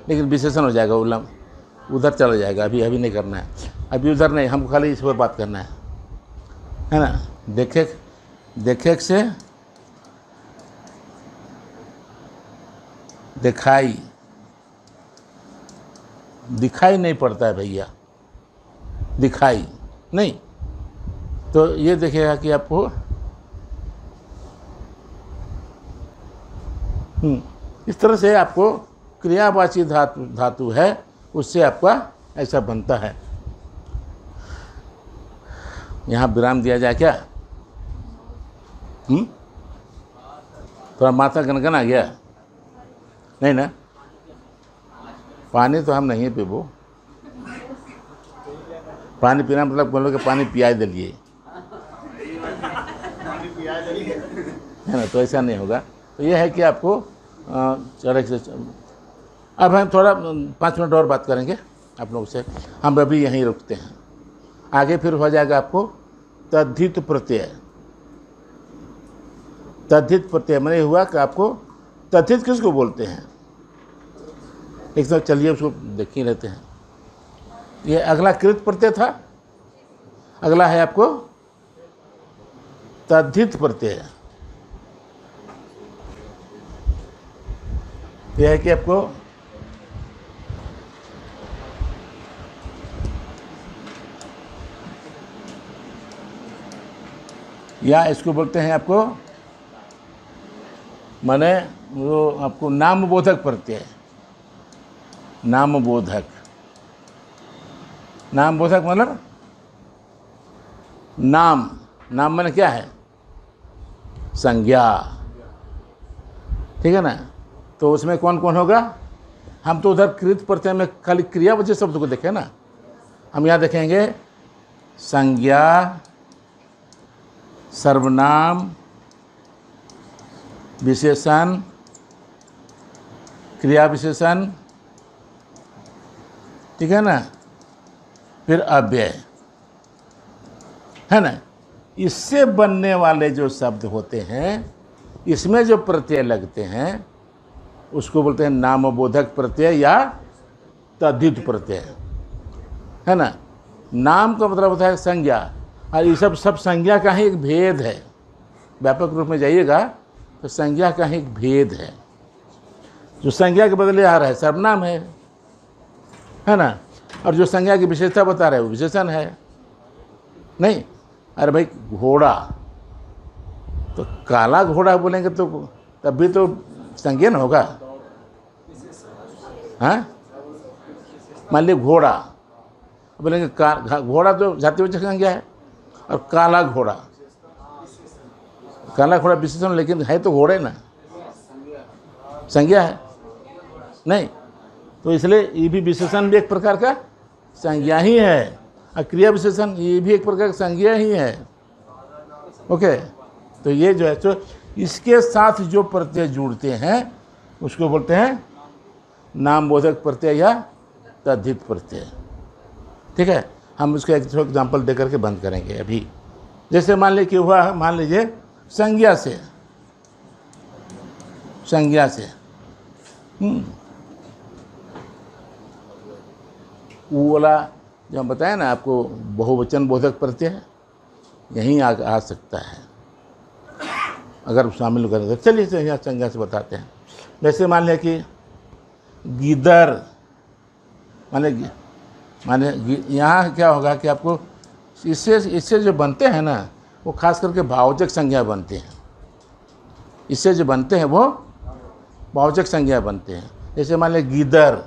लेकिन विशेषण हो जाएगा, वो उधर चला जाएगा, अभी अभी नहीं करना है, अभी उधर नहीं, हमको खाली इस पर बात करना है ना। देखे से दिखाई, दिखाई नहीं पड़ता है भैया, दिखाई नहीं, तो ये देखिएगा कि आपको इस तरह से आपको क्रियावाची धातु है, उससे आपका ऐसा बनता है। यहाँ विराम दिया जाए क्या? थोड़ा माथा गनगन आ गया, नहीं ना? पानी तो हम नहीं पीबो, पानी पीना मतलब बोलो कि पानी पिया दिलिए, है ना, तो ऐसा नहीं होगा। तो ये है कि आपको चढ़क से। अब हम थोड़ा 5 मिनट और बात करेंगे आप लोगों से, हम अभी यहीं रुकते हैं, आगे फिर हो जाएगा आपको तद्धित प्रत्यय। तद्धित प्रत्यय मैंने हुआ कि आपको तद्धित किसको बोलते हैं, एक तो चलिए उसको देख ही लेते हैं। ये अगला कृत प्रत्यय था, अगला है आपको तद्धित प्रत्यय। यह है कि आपको या इसको बोलते हैं आपको माने वो आपको नामबोधक प्रत्यय। नामबोधक, नामबोधक मतलब नाम, नाम माने क्या है? संज्ञा, ठीक है ना। तो उसमें कौन कौन होगा? हम तो उधर कृत प्रत्यय में खाली क्रियावाचक शब्द को देखें ना, हम यहाँ देखेंगे संज्ञा, सर्वनाम, विशेषण, क्रिया विशेषण, ठीक है ना, फिर अव्यय, है ना। इससे बनने वाले जो शब्द होते हैं, इसमें जो प्रत्यय लगते हैं, उसको बोलते हैं नामबोधक प्रत्यय या तद्धित प्रत्यय, है ना। नाम का मतलब होता है संज्ञा, और ये सब संज्ञा का ही एक भेद है। व्यापक रूप में जाइएगा तो संज्ञा का ही एक भेद है। जो संज्ञा के बदले आ रहा है सर्वनाम है ना, और जो संज्ञा की विशेषता बता रहे हैं वो विशेषण है। नहीं, अरे भाई घोड़ा, तो काला घोड़ा बोलेंगे तो तब भी तो संज्ञा न होगा, हाँ। मान लीजिए घोड़ा बोलेंगे, घोड़ा तो जातिवाचक संज्ञा है, और काला घोड़ा, काला घोड़ा विशेषण, लेकिन है तो घोड़े ना, संज्ञा है नहीं। तो इसलिए ये भी विशेषण भी एक प्रकार का संज्ञा ही है, और क्रिया विशेषण ये भी एक प्रकार का संज्ञा ही है। ओके, तो ये जो है, तो इसके साथ जो प्रत्यय जुड़ते हैं उसको बोलते हैं नामबोधक प्रत्यय या तद्धित प्रत्यय। ठीक है, हम उसका एक एग्जाम्पल दे करके बंद करेंगे अभी। जैसे मान लीजिए कि हुआ, मान लीजिए संज्ञा से, संज्ञा से वो वाला जो हम बताए ना आपको बहुवचन बोधक प्रत्यय यहीं आ सकता है अगर शामिल करें तो। चलिए यहाँ संज्ञा से बताते हैं। जैसे मान लिया कि गिदर, माने यहाँ क्या होगा कि आपको इससे जो बनते हैं ना वो खास करके भावचक संज्ञा बनते हैं। इससे जो बनते हैं वो भावचक संज्ञा बनते हैं। जैसे मान लिया गिदर,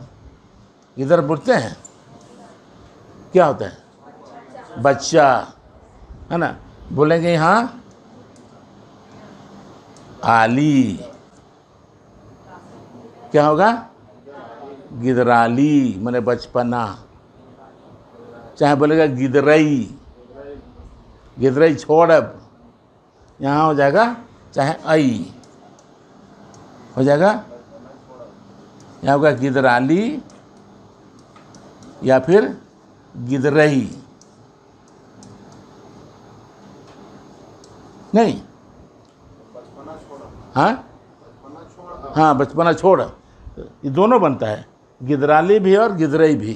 गिदर बोलते हैं क्या होता है? बच्चा, है ना। बोलेंगे यहाँ आली, क्या होगा? गिदराली माने बचपना। चाहे बोलेगा गिदरई, गिदरई छोड़, अब यहाँ हो जाएगा चाहे आई हो जाएगा, यहाँ होगा गिदराली या फिर गिदरई। नहीं, हाँ बचपना छोड़, ये दोनों बनता है, गिदराली भी और गिदरई भी,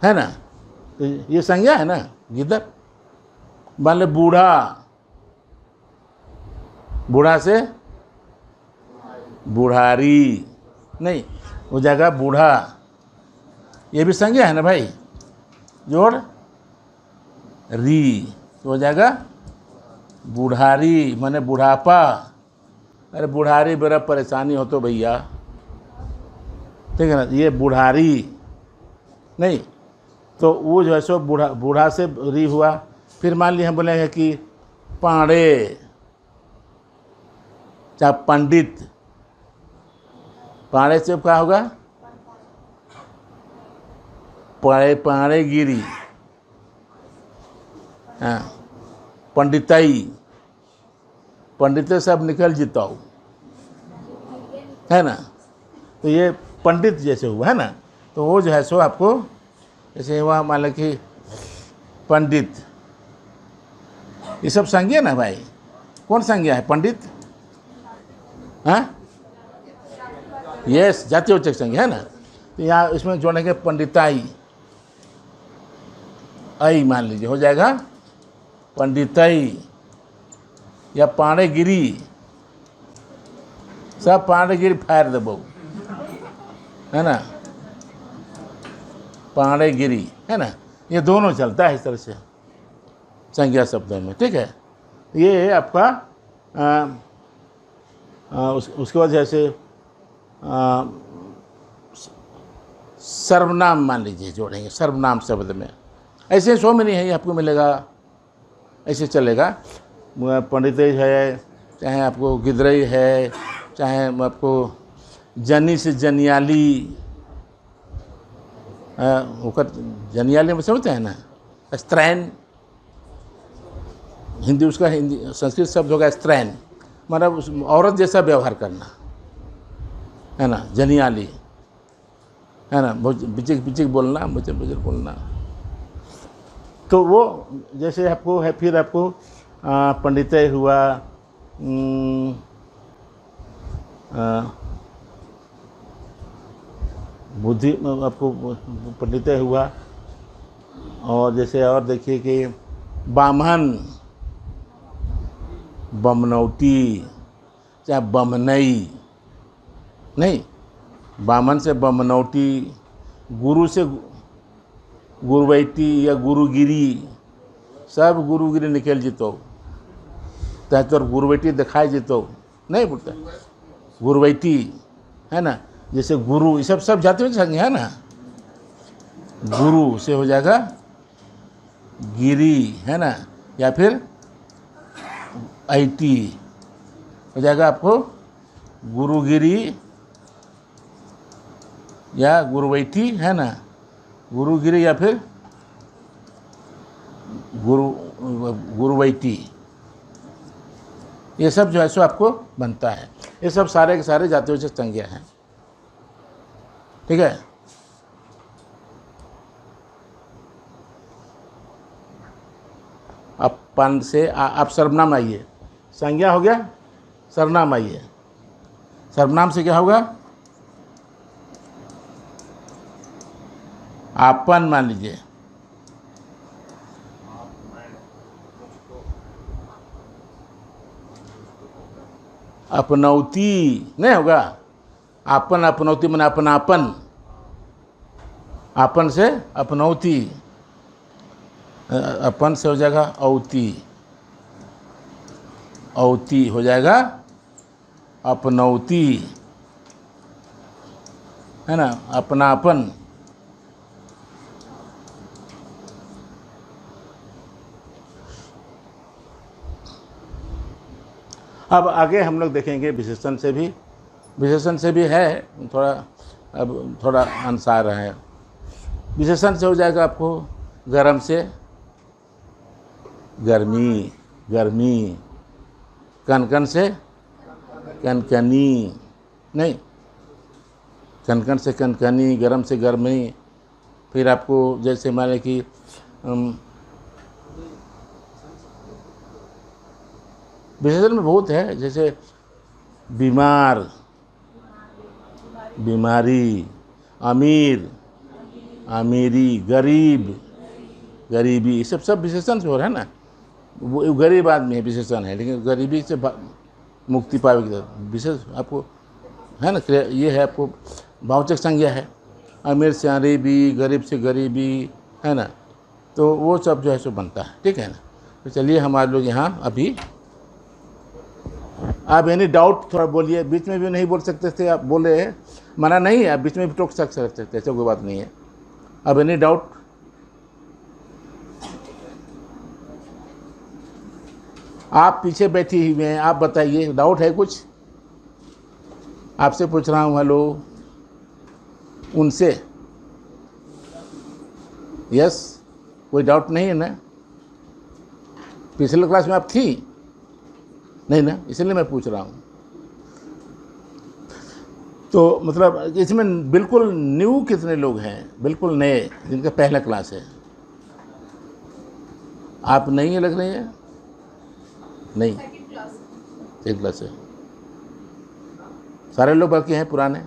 है ना। तो ये संज्ञा है ना गिदर। मान लो बूढ़ा, बूढ़ा से बुढ़ारी, नहीं हो जाएगा बूढ़ा, ये भी संज्ञा है ना भाई, जोड़ री तो हो जाएगा बुढ़ारी माने बुढ़ापा। अरे बुढ़ारी बड़ा परेशानी हो तो भैया, ठीक है ना, ये बुढ़ारी नहीं, तो वो जो है सो बूढ़ा, बूढ़ा से री हुआ। फिर मान ली हम बोलेंगे कि पाड़े, चाहे पंडित, पाड़े से क्या होगा? पाड़े, पाड़े गिरी, हाँ पंडिताई, पंडित सब निकल जिताओ, है ना। तो ये पंडित जैसे हुआ, है ना। तो वो जो है सो आपको जैसे हुआ, मान लो कि पंडित, ये सब संज्ञा ना भाई। कौन संज्ञा है? पंडित, हाँ यस, जातिवाचक संज्ञा है ना। तो यहाँ इसमें जोड़ेंगे पंडिताई, आई मान लीजिए हो जाएगा पंडिताई या पाड़ेगिरी, सब पाड़ेगिरी फायर देबो, है ना, पाड़ेगिरी, है ना। ये दोनों चलता है इस तरह से संज्ञा शब्दों में, ठीक है। ये आपका उसके बाद जैसे सर्वनाम मान लीजिए जोड़ेंगे, सर्वनाम शब्द में ऐसे सो में नहीं है, ये आपको मिलेगा, ऐसे चलेगा। पंडित है, चाहे आपको गिदरई है, चाहे आपको जनी से जनियाली, होकर जनियाली में समझते हैं ना, स्त्रैन, हिंदी उसका, हिंदी संस्कृत शब्द होगा स्त्रैन, मतलब उस औरत जैसा व्यवहार करना, है ना, जनियाली, है ना, बिचिक बिचिक बोलना, बुचर बुचर बोलना। तो वो जैसे आपको है, फिर आपको पंडितय हुआ, बुद्धि आपको पंडितय हुआ। और जैसे और देखिए कि बामन, बमनौटी, चाहे बमनई, नहीं, बामन से बमनौटी, गुरु से गुरुवैती या गुरुगिरी, सब गुरुगिरी निकल जितो, चाहे तो गुरुवैती दिखाई जितो, नहीं बोलता गुरुवैती, है ना। जैसे गुरु, ये सब जाति में संज्ञा है ना। गुरु से हो जाएगा गिरी, है ना, या फिर ऐटी हो जाएगा आपको गुरुगिरी या गुरुवैठी, है ना, गुरुगिरी या फिर गुरुवैठी। ये सब जो है सो आपको बनता है। ये सब सारे के सारे जातियोचित संज्ञा हैं। ठीक है। अपन से आप सर्वनाम आइए, संज्ञा हो गया, सर्वनाम आइए। सर्वनाम से क्या होगा? आपन मान लीजिए, अपनौती नहीं होगा। आपन अपनौती माने अपनापन, आपन से अपनौती, अपन से हो जाएगा औती, औती हो जाएगा अपनौती, है ना, अपनापन। अब आगे हम लोग देखेंगे विशेषण से भी, विशेषण से भी है थोड़ा, अब थोड़ा अनुसार है। विशेषण से हो जाएगा आपको गर्म से गर्मी, गर्मी, कनकन से कनकनी, नहीं, कनकन से कनकनी, गर्म से गर्मी। फिर आपको जैसे मान कि विशेषण में बहुत है, जैसे बीमार, बीमारी, अमीर, अमीरी, गरीब, गरीबी, ये सब विशेषण से हो रहा है ना। वो गरीब आदमी है विशेषण है, लेकिन गरीबी से मुक्ति पाएगी विशेष आपको है ना। ये है आपको भावचक संज्ञा है। अमीर से गरीबी, गरीब से गरीबी, है ना। तो वो सब जो है सो बनता है। ठीक है ना। तो चलिए हम आज लोग यहाँ अभी, आप एनी डाउट थोड़ा बोलिए, बीच में भी नहीं बोल सकते थे आप, बोले मना नहीं है, आप बीच में भी टोक सकते थे, ऐसा कोई बात नहीं है। अब एनी डाउट? आप पीछे बैठी हुई हैं, आप बताइए, डाउट है कुछ? आपसे पूछ रहा हूँ, हेलो, उनसे, यस, कोई डाउट नहीं है ना? पिछले क्लास में आप थी नहीं ना, इसलिए मैं पूछ रहा हूँ। तो मतलब इसमें बिल्कुल न्यू कितने लोग हैं, बिल्कुल नए, जिनका पहला क्लास है? आप नहीं है लग रही है? नहीं, एक क्लास है। सारे लोग बाकी हैं पुराने,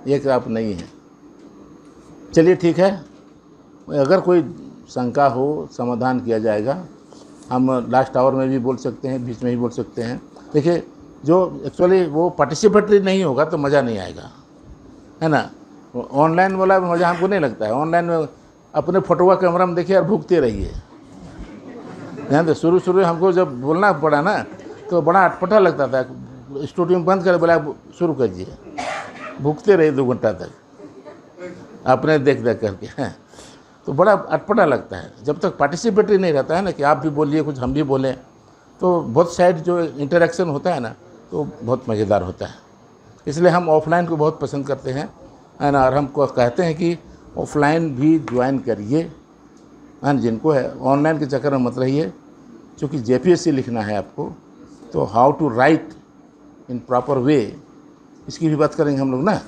एक आप नहीं हैं। चलिए ठीक है, अगर कोई शंका हो समाधान किया जाएगा। हम लास्ट आवर में भी बोल सकते हैं, बीच में भी बोल सकते हैं। देखिए, जो एक्चुअली वो पार्टिसिपेटरी नहीं होगा तो मज़ा नहीं आएगा, है ना। ऑनलाइन वाला मज़ा हमको नहीं लगता है। ऑनलाइन में अपने फोटोआ कैमरा में देखिए और भूखते रहिए। ध्यान दे, शुरू में हमको जब बोलना पड़ा ना तो बड़ा अटपटा लगता था। स्टूडियो में बंद कर बोला शुरू कीजिए, भूखते रहिए 2 घंटा तक अपने देख देख करके, हैं। तो बड़ा अटपटा लगता है जब तक पार्टिसिपेटरी नहीं रहता है ना, कि आप भी बोलिए कुछ हम भी बोलें, तो बहुत साइड जो इंटरेक्शन होता है ना, तो बहुत मज़ेदार होता है। इसलिए हम ऑफलाइन को बहुत पसंद करते हैं, है ना। और हमको कहते हैं कि ऑफलाइन भी ज्वाइन करिए, है, जिनको है। ऑनलाइन के चक्कर में मत रहिए, क्योंकि JPSC लिखना है आपको, तो how to write in proper way, इसकी भी बात करेंगे हम लोग ना।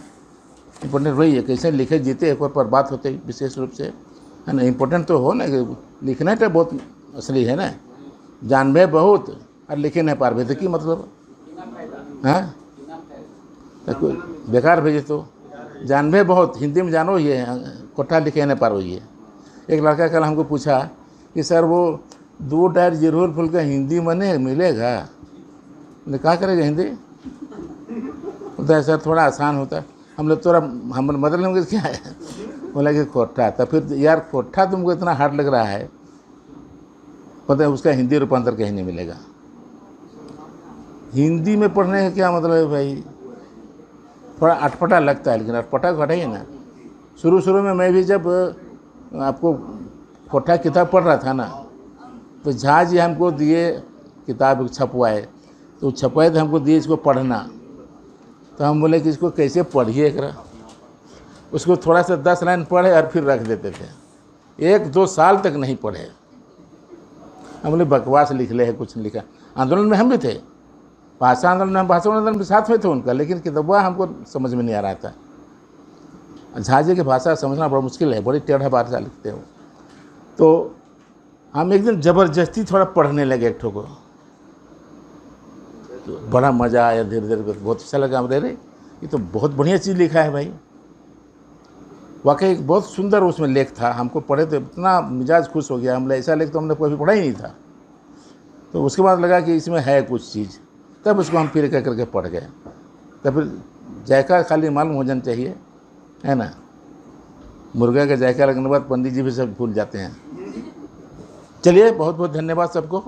इम्पोर्टेंट वही है, कैसे लिखे जीते एक और पर बात होते विशेष रूप से, है ना। इम्पोर्टेंट तो हो ना, कि लिखना तो बहुत असली है ना। जानबे बहुत और लिखे नहीं पार भेजे की मतलब, हाँ, तो बेकार भेजे। तो जानबे बहुत हिंदी में जानो ये, कोठा लिखे नहीं पार हुई है। एक लड़का कल हमको पूछा कि सर वो 2 टायर जरूर फुल का हिंदी मने मिलेगा? मैंने कहा करेगा हिंदी, होता है सर थोड़ा आसान होता है। हम लोग थोड़ा हम मतलब होंगे क्या है, बोला कि कोठा। तो फिर यार कोठा तुमको इतना हार्ड लग रहा है, पता है उसका हिंदी रूपांतर कहीं नहीं मिलेगा। हिंदी में पढ़ने का क्या मतलब है भाई, थोड़ा अटपटा लगता है, लेकिन अटपटा को हटाइए ना। शुरू में मैं भी जब आपको कोठा किताब पढ़ रहा था ना, तो झा जी हमको दिए किताब छपवाए, तो छपवाए तो हमको दिए इसको पढ़ना। तो हम बोले कि इसको कैसे पढ़िए करा, उसको थोड़ा सा 10 लाइन पढ़े और फिर रख देते थे। 1-2 साल तक नहीं पढ़े। हम बोले बकवास लिख ले है, कुछ नहीं लिखा। आंदोलन में हम भी थे, भाषा आंदोलन में साथ में थे उनका, लेकिन किताबा हमको समझ में नहीं आ रहा था। झा जी की भाषा समझना बड़ा मुश्किल है, बड़ी टेढ़ा भाषा लिखते हो। तो हम एक दिन ज़बरदस्ती थोड़ा पढ़ने लगे एक ठो को, तो बड़ा मज़ा आया, धीरे धीरे बहुत अच्छा लगा। हम रे ये तो बहुत बढ़िया चीज़ लिखा है भाई, वाकई एक बहुत सुंदर उसमें लेख था। हमको पढ़े तो इतना मिजाज खुश हो गया, हमने ऐसा लेख तो हमने कभी पढ़ा ही नहीं था। तो उसके बाद लगा कि इसमें है कुछ चीज़, तब उसको हम फिर करके पढ़ गए। तब फिर जायका खाली मालूम हो जाना चाहिए, है ना। मुर्गा का जायका लगने के बाद पंडित जी भी सब भूल जाते हैं। चलिए, बहुत बहुत धन्यवाद सबको।